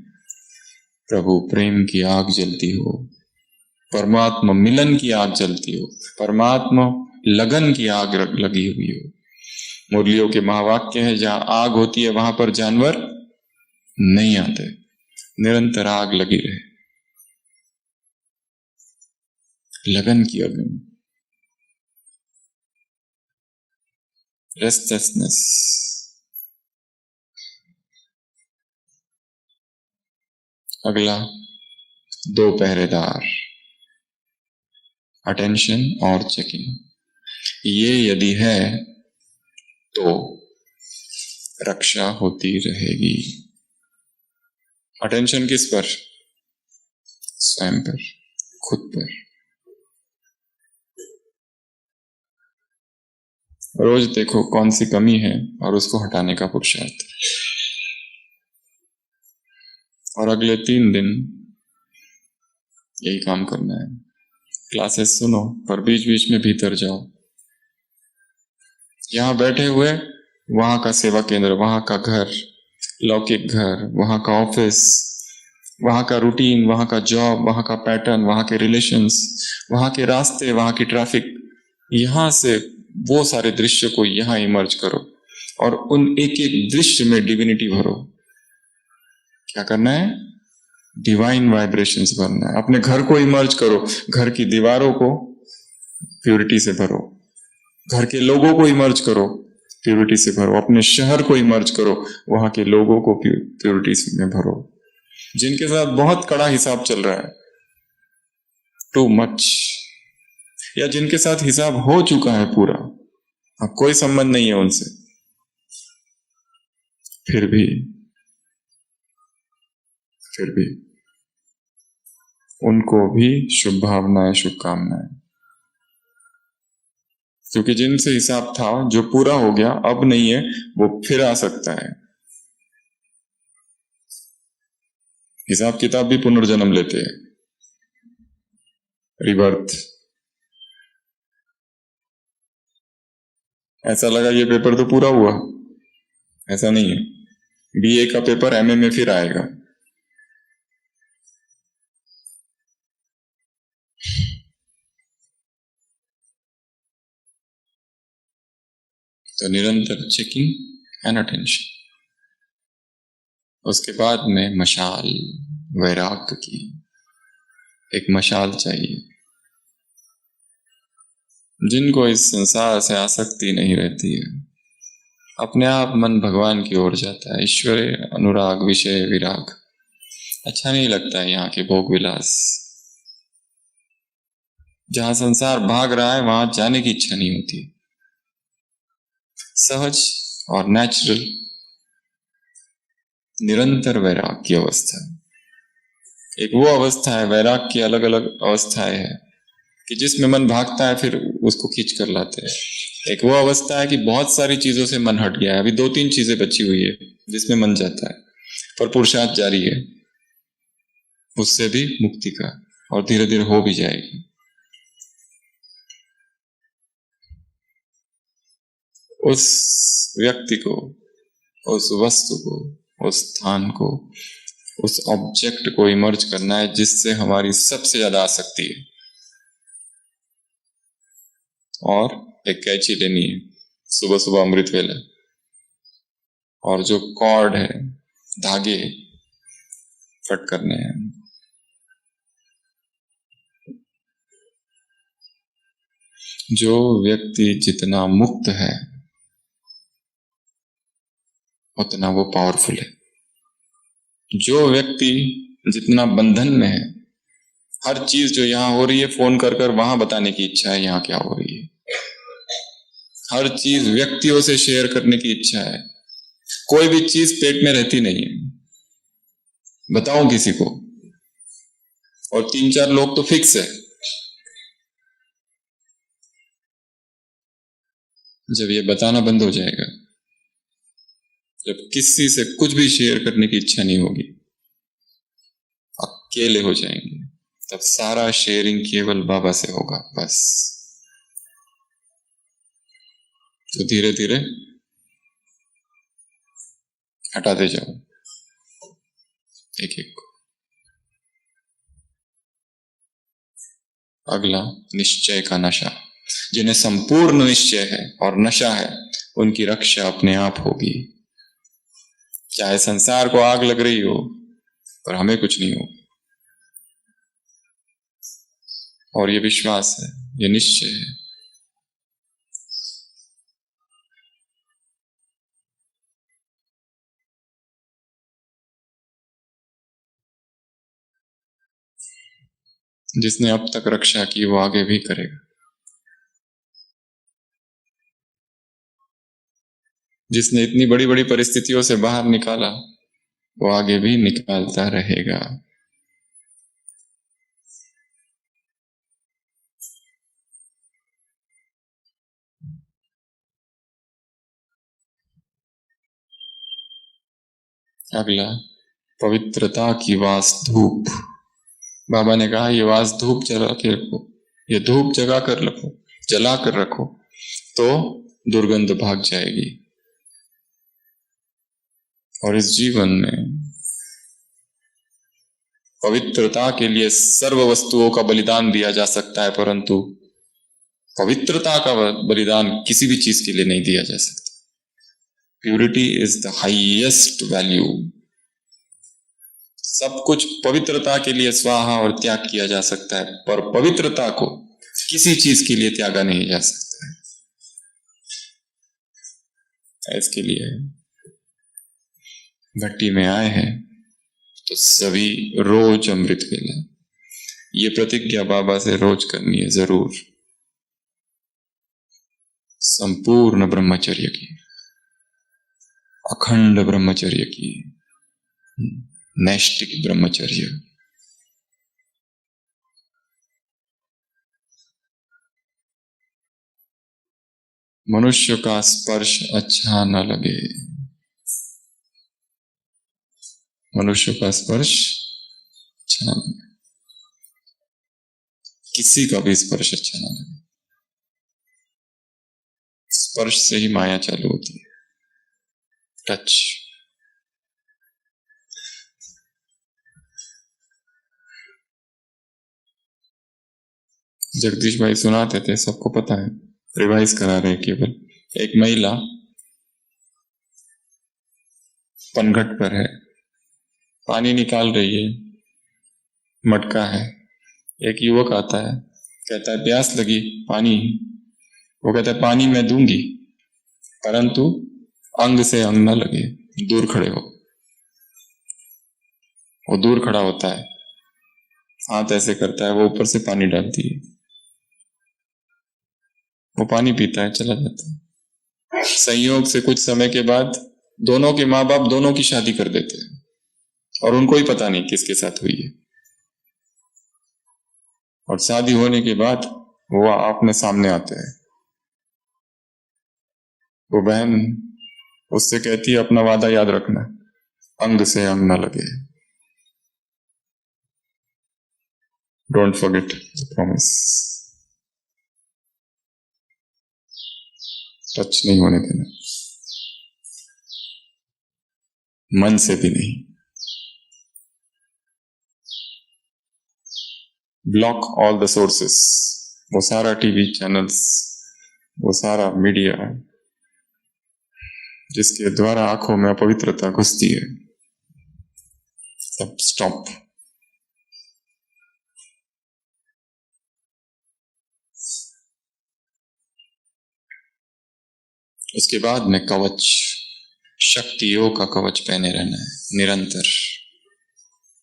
प्रभु प्रेम की आग जलती हो, परमात्मा मिलन की आग जलती हो, परमात्मा लगन की आग लगी हुई हो। मुरलियों के महावाक्य है, जहां आग होती है वहां पर जानवर नहीं आते, निरंतर आग लगी रहे, लगन की अग्नि, रेस्टलेसनेस। अगला 2 पहरेदार, अटेंशन और चेकिंग। ये यदि है तो रक्षा होती रहेगी। अटेंशन किस पर, स्वयं पर, खुद पर। रोज देखो कौन सी कमी है और उसको हटाने का पुरुषार्थ। और अगले 3 दिन यही काम करना है। क्लासेस सुनो, पर बीच बीच में भीतर जाओ। यहां बैठे हुए वहां का सेवा केंद्र, वहां का घर, लौकिक घर, वहां का ऑफिस, वहां का रूटीन, वहां का जॉब, वहां का पैटर्न, वहां के रिलेशंस, वहां के रास्ते, वहां की ट्रैफिक, यहां से वो सारे दृश्य को यहां इमर्ज करो और उन एक एक दृश्य में डिविनिटी भरो। क्या करना है, डिवाइन वाइब्रेशंस भरना है। अपने घर को इमर्ज करो, घर की दीवारों को प्यूरिटी से भरो, घर के लोगों को इमर्ज करो, प्यूरिटी से भरो, अपने शहर को इमर्ज करो, वहां के लोगों को प्यूरिटी में भरो। जिनके साथ बहुत कड़ा हिसाब चल रहा है, टू मच, या जिनके साथ हिसाब हो चुका है पूरा, अब कोई संबंध नहीं है उनसे, फिर भी फिर भी उनको भी शुभ भावनाएं, शुभकामनाएं, क्योंकि जिनसे हिसाब था जो पूरा हो गया, अब नहीं है, वो फिर आ सकता है। हिसाब किताब भी पुनर्जन्म लेते हैं, रिबर्थ। ऐसा लगा ये पेपर तो पूरा हुआ, ऐसा नहीं है। बीए का पेपर एमए में फिर आएगा। तो निरंतर चेकिंग एंड अटेंशन। उसके बाद में मशाल, वैराग्य की एक मशाल चाहिए। जिनको इस संसार से आसक्ति नहीं रहती है, अपने आप मन भगवान की ओर जाता है। ईश्वर, अनुराग, विषय, विराग। अच्छा नहीं लगता है यहाँ के भोग विलास। जहां संसार भाग रहा है वहां जाने की इच्छा नहीं होती। सहज और नेचुरल निरंतर वैराग की अवस्था। एक वो अवस्था है, वैराग की अलग अलग अवस्थाएं है कि जिसमें मन भागता है फिर उसको खींच कर लाते हैं। एक वो अवस्था है कि बहुत सारी चीजों से मन हट गया है, अभी 2-3 चीजें बची हुई है जिसमें मन जाता है, पर पुरुषार्थ जारी है उससे भी मुक्ति का, और धीरे धीरे हो भी जाएगी। उस व्यक्ति को, उस वस्तु को, उस स्थान को, उस ऑब्जेक्ट को इमर्ज करना है जिससे हमारी सबसे ज्यादा आसक्ति है, और एक कैची लेनी है सुबह सुबह अमृत वेला, और जो कॉर्ड है, धागे कट करने हैं। जो व्यक्ति जितना मुक्त है उतना वो पावरफुल है। जो व्यक्ति जितना बंधन में है, हर चीज जो यहां हो रही है फोन कर कर वहां बताने की इच्छा है यहां क्या हो रही है। हर चीज व्यक्तियों से शेयर करने की इच्छा है। कोई भी चीज पेट में रहती नहीं है, बताऊं किसी को, और 3-4 लोग तो फिक्स है। जब ये बताना बंद हो जाएगा, जब किसी से कुछ भी शेयर करने की इच्छा नहीं होगी, अकेले हो जाएंगे, तब सारा शेयरिंग केवल बाबा से होगा बस। तो धीरे धीरे हटाते जाओ एक एक को। अगला, निश्चय का नशा। जिन्हें संपूर्ण निश्चय है और नशा है, उनकी रक्षा अपने आप होगी। चाहे संसार को आग लग रही हो, पर हमें कुछ नहीं हो। और ये विश्वास है, ये निश्चय है। जिसने अब तक रक्षा की वो आगे भी करेगा। जिसने इतनी बड़ी बड़ी परिस्थितियों से बाहर निकाला वो आगे भी निकालता रहेगा। अगला, पवित्रता की वास धूप। बाबा ने कहा ये वास धूप जला के रखो, ये धूप जगा कर रखो, जला कर रखो, तो दुर्गंध भाग जाएगी। और इस जीवन में पवित्रता के लिए सर्व वस्तुओं का बलिदान दिया जा सकता है, परंतु पवित्रता का बलिदान किसी भी चीज के लिए नहीं दिया जा सकता। Purity is the highest value. सब कुछ पवित्रता के लिए स्वाहा और त्याग किया जा सकता है, पर पवित्रता को किसी चीज के लिए त्यागा नहीं जा सकता है। इसके लिए भट्टी में आए हैं तो सभी रोज अमृत वेला, ये प्रतिज्ञा बाबा से रोज करनी है जरूर। संपूर्ण ब्रह्मचर्य की, अखंड ब्रह्मचर्य की। नैष्टिक ब्रह्मचर्य। मनुष्य का स्पर्श अच्छा न लगे, मनुष्य का स्पर्श अच्छा न लगे, किसी का भी स्पर्श अच्छा न लगे। स्पर्श से ही माया चालू होती है, टच। जगदीश भाई सुनाते थे, सबको पता है, रिवाइज करा रहे केवल। एक महिला पनघट पर है, पानी निकाल रही है, मटका है। एक युवक आता है, कहता है प्यास लगी, पानी। वो कहता है पानी मैं दूंगी, परंतु अंग से अंग न लगे, दूर खड़े हो। वो दूर खड़ा होता है, हाथ ऐसे करता है, वो ऊपर से पानी डालती है, वो पानी पीता है, चला जाता है। संयोग से कुछ समय के बाद दोनों के माँ बाप दोनों की शादी कर देते हैं, और उनको ही पता नहीं किसके साथ हुई है। और शादी होने के बाद वो अपने सामने आते हैं। वो बहन उससे कहती है अपना वादा याद रखना, अंग से अंग न लगे, don't forget the promise. Touch नहीं होने देना, मन से भी नहीं। ब्लॉक ऑल द सोर्सेस, वो सारा टीवी चैनल्स, वो सारा मीडिया जिसके द्वारा आंखों में अपवित्रता घुसती है, सब स्टॉप। उसके बाद में कवच, शक्ति योग का कवच पहने रहना है निरंतर।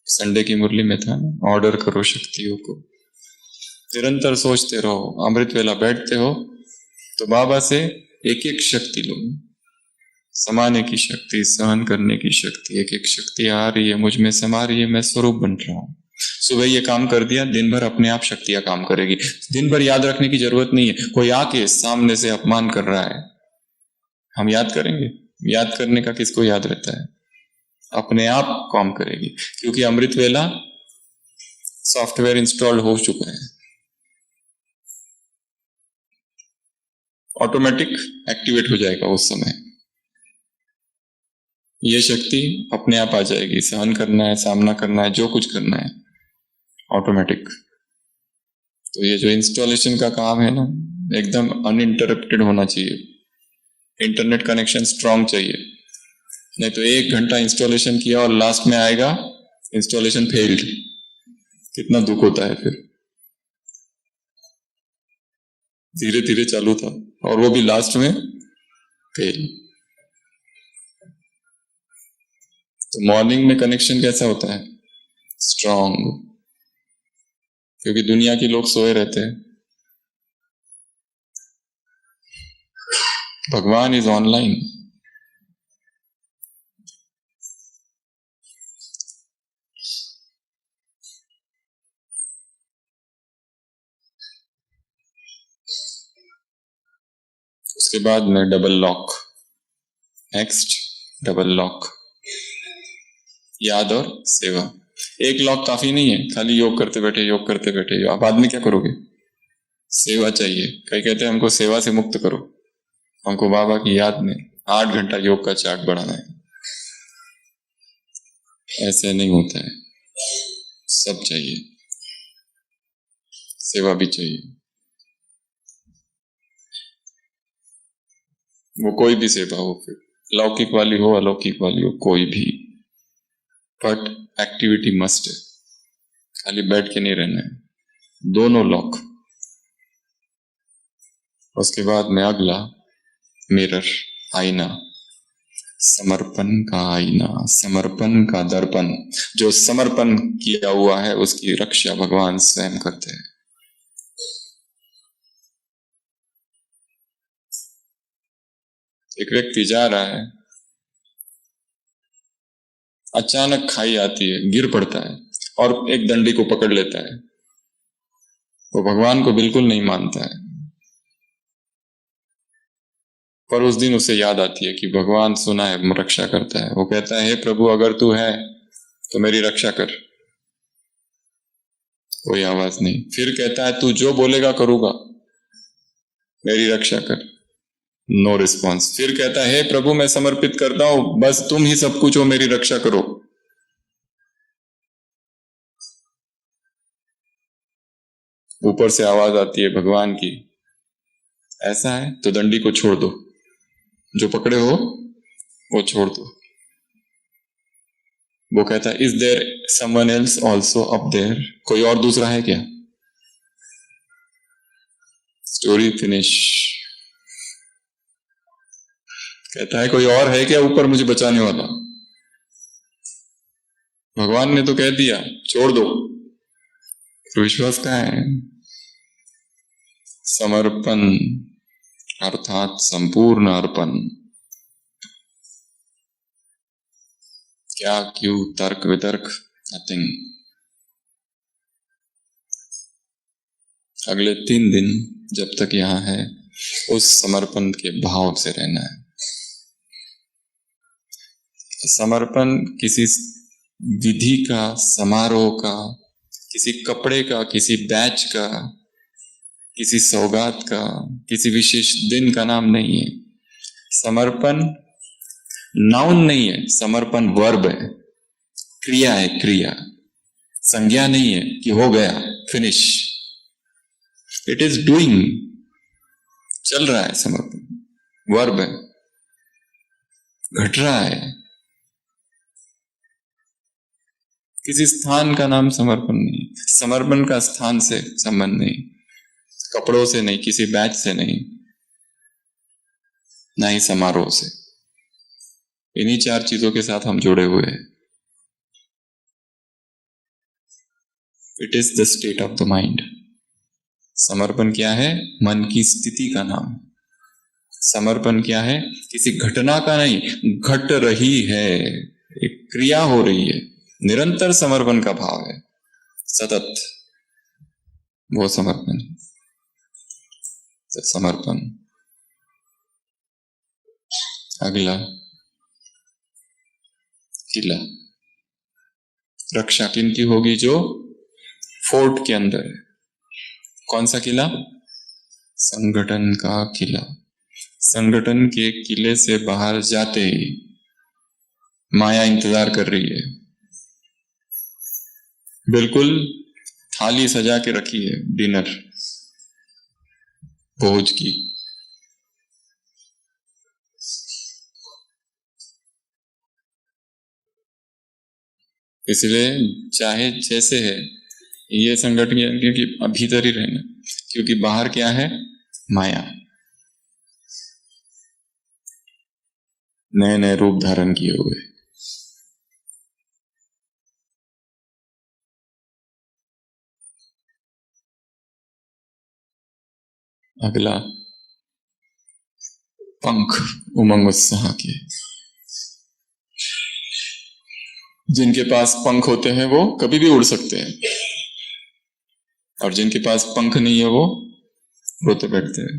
संडे की मुरली में था ना, ऑर्डर करो शक्तियों को, निरंतर सोचते रहो। अमृत वेला बैठते हो तो बाबा से एक एक शक्ति लो, समाने की शक्ति, सहन करने की शक्ति, एक एक शक्ति आ रही है मुझ में, समा रही है, मैं स्वरूप बन रहा हूं। सुबह ये काम कर दिया, दिन भर अपने आप शक्तियां काम करेगी। दिन भर याद रखने की जरूरत नहीं है। कोई आके सामने से अपमान कर रहा है, हम याद करेंगे? याद करने का किसको याद रहता है? अपने आप काम करेगी, क्योंकि अमृत वेला सॉफ्टवेयर इंस्टॉल हो चुका है, ऑटोमेटिक एक्टिवेट हो जाएगा उस समय। ये शक्ति अपने आप आ जाएगी, सहन करना है, सामना करना है, जो कुछ करना है, ऑटोमेटिक। तो ये जो इंस्टॉलेशन का काम है ना, एकदम अनइंटरप्टेड होना चाहिए। इंटरनेट कनेक्शन स्ट्रांग चाहिए, नहीं तो 1 घंटा इंस्टॉलेशन किया और लास्ट में आएगा इंस्टॉलेशन फेल्ड, कितना दुख होता है फिर। धीरे धीरे चालू था और वो भी लास्ट में फेल। तो मॉर्निंग में कनेक्शन कैसा होता है? स्ट्रांग, क्योंकि दुनिया के लोग सोए रहते हैं, भगवान इज ऑनलाइन। उसके बाद में double lock, next double lock, याद और सेवा। एक लॉक काफी नहीं है, खाली योग करते बैठे, योग करते बैठे, आप बाद में क्या करोगे? सेवा चाहिए। कई कहते हैं हमको सेवा से मुक्त करो, हमको बाबा की याद में 8 घंटा योग का चार्ट बढ़ाना है। ऐसे नहीं होता है, सब चाहिए, सेवा भी चाहिए। वो कोई भी सेवा हो, फिर लौकिक वाली हो, अलौकिक वाली हो, कोई भी, बट एक्टिविटी मस्ट है, खाली बैठ के नहीं रहना है। दोनों लॉक। उसके बाद में अगला मिरर, आईना, समर्पण का आईना, समर्पण का दर्पण। जो समर्पण किया हुआ है उसकी रक्षा भगवान स्वयं करते हैं। एक व्यक्ति जा रहा है, अचानक खाई आती है, गिर पड़ता है और एक दंडी को पकड़ लेता है। वो भगवान को बिल्कुल नहीं मानता है, पर उस दिन उसे याद आती है कि भगवान सुना है रक्षा करता है। वो कहता है, हे प्रभु अगर तू है तो मेरी रक्षा कर। कोई आवाज नहीं। फिर कहता है, तू जो बोलेगा करूंगा, मेरी रक्षा कर। No response. फिर कहता है, हे प्रभु मैं समर्पित करता हूं, बस तुम ही सब कुछ हो, मेरी रक्षा करो। ऊपर से आवाज आती है भगवान की, ऐसा है तो दंडी को छोड़ दो, जो पकड़े हो वो छोड़ दो। वो कहता है, is there someone else also up there? कोई और दूसरा है क्या? Story finish. कहता है, कोई और है क्या ऊपर मुझे बचाने वाला? भगवान ने तो कह दिया छोड़ दो, तो विश्वास कहाँ है? समर्पण अर्थात संपूर्ण अर्पण। क्या, क्यों, तर्क वितर्क, नथिंग। अगले 3 दिन जब तक यहां है, उस समर्पण के भाव से रहना है। समर्पण किसी विधि का, समारोह का, किसी कपड़े का, किसी बैच का, किसी सौगात का, किसी विशेष दिन का नाम नहीं है। समर्पण नाउन नहीं है, समर्पण वर्ब है, क्रिया है, क्रिया। संज्ञा नहीं है कि हो गया, फिनिश। इट इज डूइंग, चल रहा है। समर्पण वर्ब है, घट रहा है। किसी स्थान का नाम समर्पण नहीं। समर्पण का स्थान से संबंध नहीं, कपड़ों से नहीं, किसी बैच से नहीं, ना ही समारोह से। इन्हीं 4 चीजों के साथ हम जुड़े हुए हैं। It is the state of the mind. समर्पण क्या है? मन की स्थिति का नाम। समर्पण क्या है? किसी घटना का नहीं, घट रही है, एक क्रिया हो रही है, निरंतर समर्पण का भाव है, सतत, वो समर्पण। समर्पण। अगला, किला। रक्षा किनकी होगी? जो फोर्ट के अंदर है। कौन सा किला? संगठन का किला। संगठन के किले से बाहर जाते ही माया इंतजार कर रही है। बिल्कुल थाली सजा के रखी है, डिनर, भोज की। इसलिए चाहे जैसे है ये संगठन, क्योंकि भीतर ही रहना, क्योंकि बाहर क्या है? माया। नए नए रूप धारण किए हुए। अगला, पंख उमंग उत्साह के। जिनके पास पंख होते हैं वो कभी भी उड़ सकते हैं, और जिनके पास पंख नहीं है वो रोते बैठते हैं।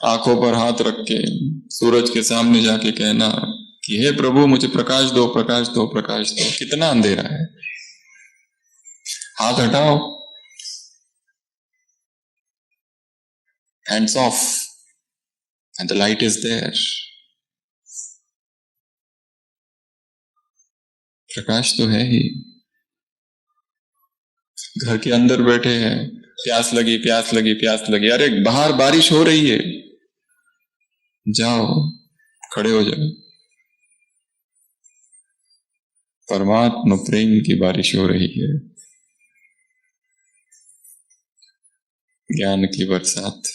आंखों पर हाथ रख के सूरज के सामने जाके कहना कि हे प्रभु मुझे प्रकाश दो, प्रकाश दो, प्रकाश दो। कितना अंधेरा है, हाथ हटाओ, hands off, and the light is there. प्रकाश तो है ही। घर के अंदर बैठे हैं, प्यास लगी, प्यास लगी, प्यास लगी, अरे बाहर बारिश हो रही है, जाओ खड़े हो जाओ। परमात्मा प्रेम की बारिश हो रही है, ज्ञान की बरसात।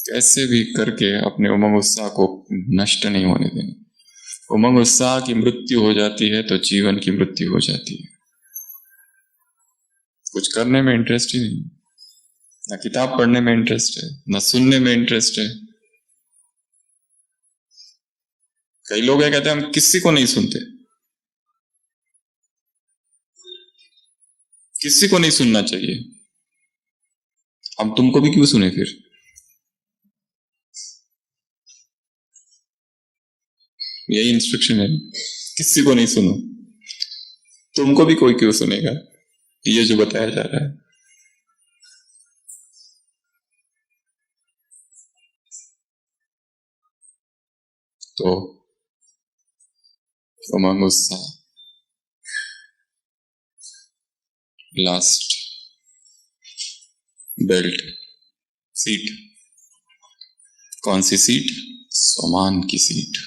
कैसे भी करके अपने उमंग उत्साह को नष्ट नहीं होने देना। उमंग उत्साह की मृत्यु हो जाती है तो जीवन की मृत्यु हो जाती है। कुछ करने में इंटरेस्ट ही नहीं, ना किताब पढ़ने में इंटरेस्ट है, ना सुनने में इंटरेस्ट है। कई लोग ये कहते हैं हम किसी को नहीं सुनते। किसी को नहीं सुनना चाहिए, हम तुमको भी क्यों सुने फिर? यही इंस्ट्रक्शन है, किसी को नहीं सुनो, तुमको भी कोई क्यों सुनेगा, ये जो बताया जा रहा है। तो उमंग उत्साह, लास्ट बेल्ट, सीट। कौन सी सीट? स्वमान की सीट।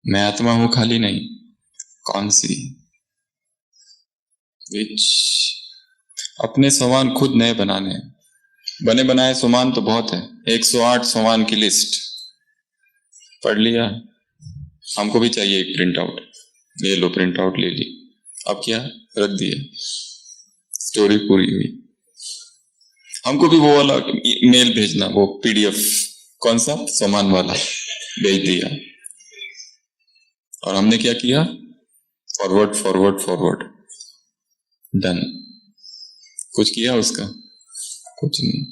मैं आत्मा हूं खाली नहीं, कौन सी? विच? अपने समान खुद नए बनाने। बने बनाए समान तो बहुत है, 108 समान की लिस्ट पढ़ लिया, हमको भी चाहिए एक प्रिंट आउट, ले लो प्रिंट आउट ले ली, अब क्या? रख दिया, स्टोरी पूरी हुई। हमको भी वो वाला मेल भेजना, वो पीडीएफ, कौन सा? समान वाला भेज दिया, और हमने क्या किया? Forward forward forward, done. कुछ किया उसका? कुछ नहीं।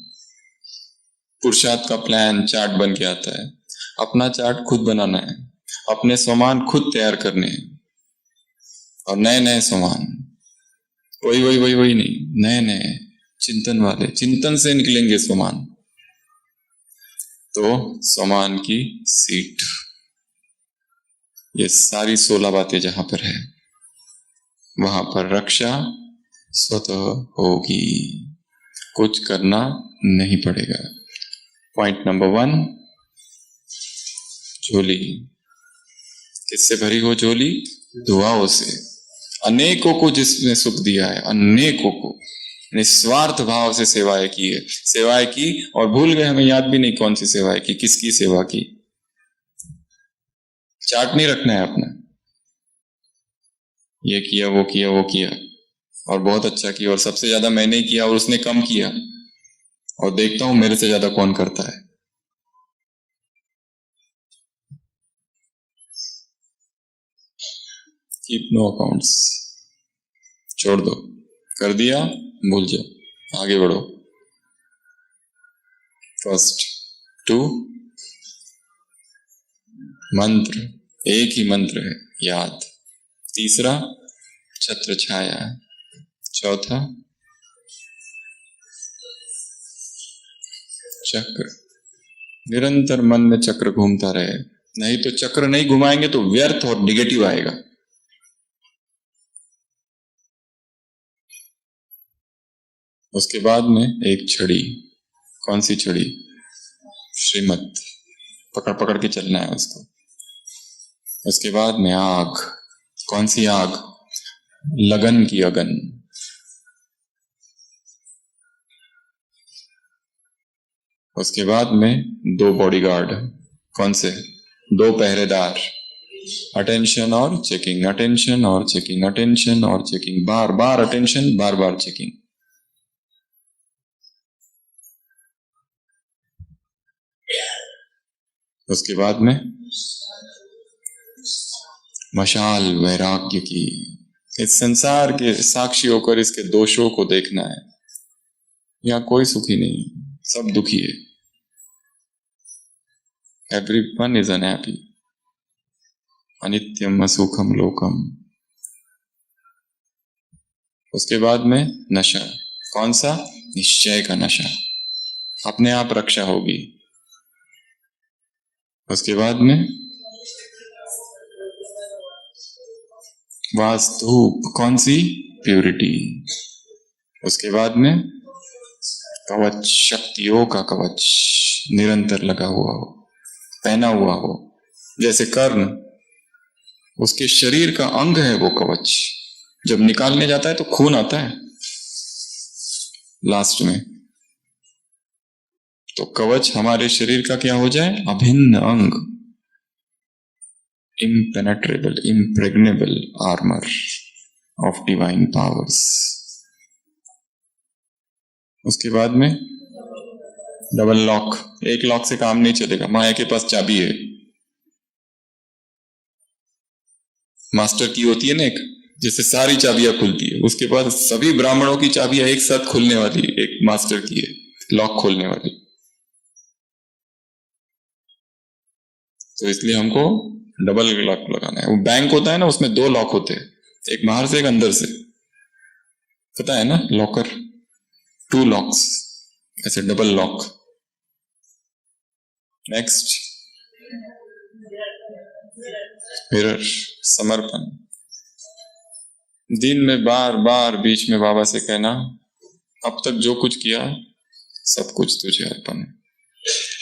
पुरुषार्थ का प्लान चार्ट बन के आता है, अपना चार्ट खुद बनाना है, अपने सामान खुद तैयार करने हैं, और नए नए सामान, वही वही वही वही नहीं, नए नए चिंतन वाले, चिंतन से निकलेंगे सामान। तो सामान की सीट, ये सारी 16 बातें जहां पर है, वहां पर रक्षा स्वतः होगी, कुछ करना नहीं पड़ेगा। पॉइंट नंबर 1, झोली किससे भरी हो? झोली दुआओं से, अनेकों को जिसने सुख दिया है, अनेकों को निस्वार्थ भाव से सेवाएं की है, सेवाएं की, और भूल गए, हमें याद भी नहीं कौन सी सेवाएं की, किसकी सेवा की। चार्ट नहीं रखना है अपना, ये किया वो किया वो किया, और बहुत अच्छा किया, और सबसे ज्यादा मैंने ही किया और उसने कम किया, और देखता हूं मेरे से ज्यादा कौन करता है। कीप नो अकाउंट्स, छोड़ दो, कर दिया भूल जाओ, आगे बढ़ो। फर्स्ट 2 मंत्र, एक ही मंत्र है, याद। तीसरा छत्र छाया, चौथा चक्र, निरंतर मन में चक्र घूमता रहे, नहीं तो चक्र नहीं घुमाएंगे तो व्यर्थ और निगेटिव आएगा। उसके बाद में एक छड़ी, कौन सी छड़ी? श्रीमत, पकड़ पकड़ के चलना है उसको। उसके बाद में आग, कौन सी आग? लगन की अगन। उसके बाद में 2 बॉडीगार्ड, कौन से? 2 पहरेदार, अटेंशन और चेकिंग, अटेंशन और चेकिंग, अटेंशन और चेकिंग, बार बार अटेंशन, बार बार चेकिंग। उसके बाद में मशाल वैराग्य की, इस संसार के साक्षी होकर इसके दोषों को देखना है। यहां कोई सुखी नहीं, सब दुखी है, एवरीवन इज अनहैप्पी, अनित्यम असुखम लोकम। उसके बाद में नशा, कौन सा? निश्चय का नशा, अपने आप रक्षा होगी। उसके बाद में वास्तु, कौन सी? प्यूरिटी। उसके बाद में कवच, शक्तियों का कवच, निरंतर लगा हुआ हो, पहना हुआ हो, जैसे कर्ण उसके शरीर का अंग है वो कवच, जब निकालने जाता है तो खून आता है लास्ट में, तो कवच हमारे शरीर का क्या हो जाए? अभिन्न अंग, impenetrable, impregnable armour, of divine powers. उसके बाद में डबल लॉक। एक लॉक से काम नहीं चलेगा, माया के पास चाबी है। मास्टर की होती है ना एक, जिससे सारी चाबियां खुलती है, उसके पास सभी ब्राह्मणों की चाबियां एक साथ खुलने वाली एक मास्टर की है, लॉक खोलने वाली। तो इसलिए हमको डबल लॉक लगाना है। वो बैंक होता है ना, उसमें 2 लॉक होते हैं, एक बाहर से एक अंदर से, पता है ना, लॉकर 2 लॉक्स, ऐसे डबल लॉक। नेक्स्ट मिरर, समर्पण। दिन में बार बार बीच में बाबा से कहना, अब तक जो कुछ किया सब कुछ तुझे अर्पण है।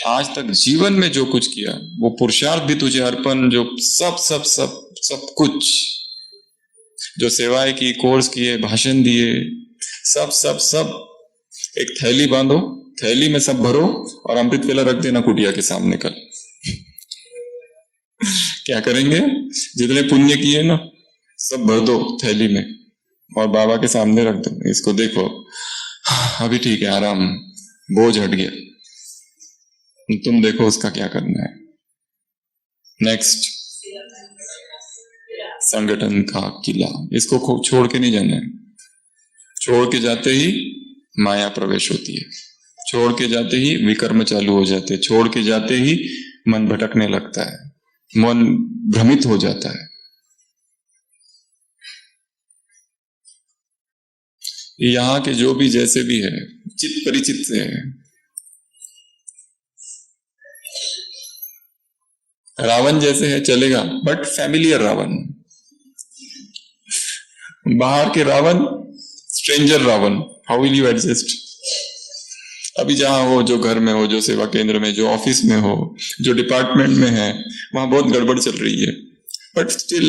आज तक जीवन में जो कुछ किया वो पुरुषार्थ भी तुझे अर्पण, जो सब सब सब सब कुछ, जो सेवाएं की, कोर्स किए, भाषण दिए, सब सब सब एक थैली बांधो, थैली में सब भरो और अमृत वेला रख देना कुटिया के सामने कल। क्या करेंगे? जितने पुण्य किए ना सब भर दो थैली में और बाबा के सामने रख दो। इसको देखो, अभी ठीक है, आराम, बोझ हट गया, तुम देखो उसका क्या करना है। नेक्स्ट, संगठन का किला। इसको छोड़ के नहीं जाना है। छोड़ के जाते ही माया प्रवेश होती है, छोड़ के जाते ही विकर्म चालू हो जाते हैं, छोड़ के जाते ही मन भटकने लगता है, मन भ्रमित हो जाता है। यहाँ के जो भी जैसे भी है, चित्त परिचित से है। रावण जैसे है चलेगा, बट फैमिलियर रावण। बाहर के Ravan, stranger Ravan, how will you adjust? अभी जहां हो, जो घर में हो, जो सेवा केंद्र में, जो ऑफिस में हो, जो डिपार्टमेंट में है, वहां बहुत गड़बड़ चल रही है, बट स्टिल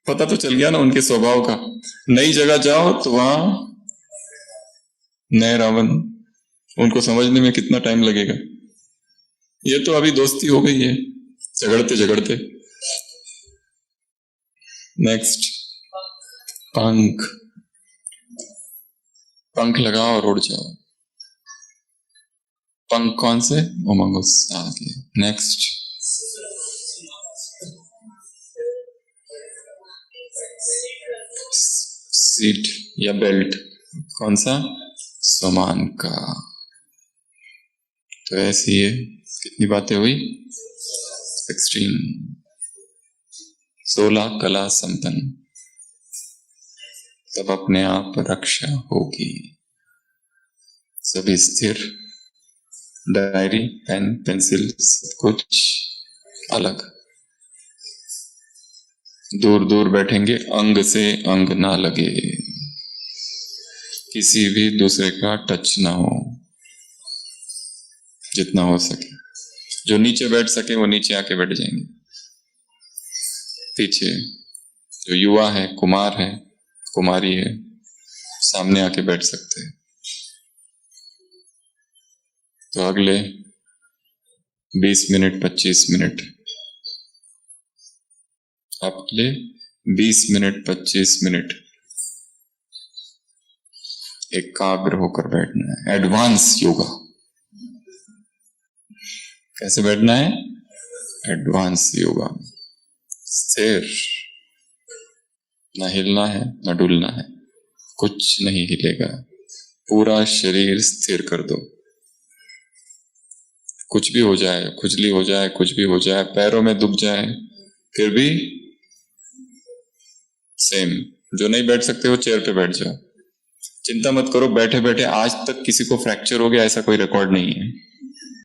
पता तो चल गया ना उनके स्वभाव का। नई जगह जाओ तो वहां नए रावण, उनको समझने में कितना टाइम लगेगा। ये तो अभी दोस्ती हो गई है झगड़ते झगड़ते। नेक्स्ट, पंख। पंख लगाओ और उड़ जाओ। पंख कौन से? उमंगस आगे। नेक्स्ट, सीट या बेल्ट, कौन सा? समान का। तो ऐसी है, कितनी बातें हुई? 16। 16 कला संपन्न, तब अपने आप रक्षा होगी। सभी स्थिर, डायरी, पेन, पेंसिल, सब कुछ अलग। दूर दूर बैठेंगे, अंग से अंग ना लगे, किसी भी दूसरे का टच ना हो, जितना हो सके। जो नीचे बैठ सके वो नीचे आके बैठ जाएंगे। पीछे जो युवा है, कुमार है, कुमारी है, सामने आके बैठ सकते हैं। तो अगले 20 मिनट, 25 मिनट, अगले 20 मिनट, 25 मिनट एकाग्र होकर बैठना है। एडवांस योगा। कैसे बैठना है? एडवांस योगा। स्थिर, न हिलना है न डुलना है, कुछ नहीं हिलेगा, पूरा शरीर स्थिर कर दो। कुछ भी हो जाए, खुजली हो जाए, कुछ भी हो जाए, पैरों में दुख जाए, फिर भी सेम। जो नहीं बैठ सकते वो चेयर पे बैठ जाओ। चिंता मत करो, बैठे बैठे आज तक किसी को फ्रैक्चर हो गया ऐसा कोई रिकॉर्ड नहीं है।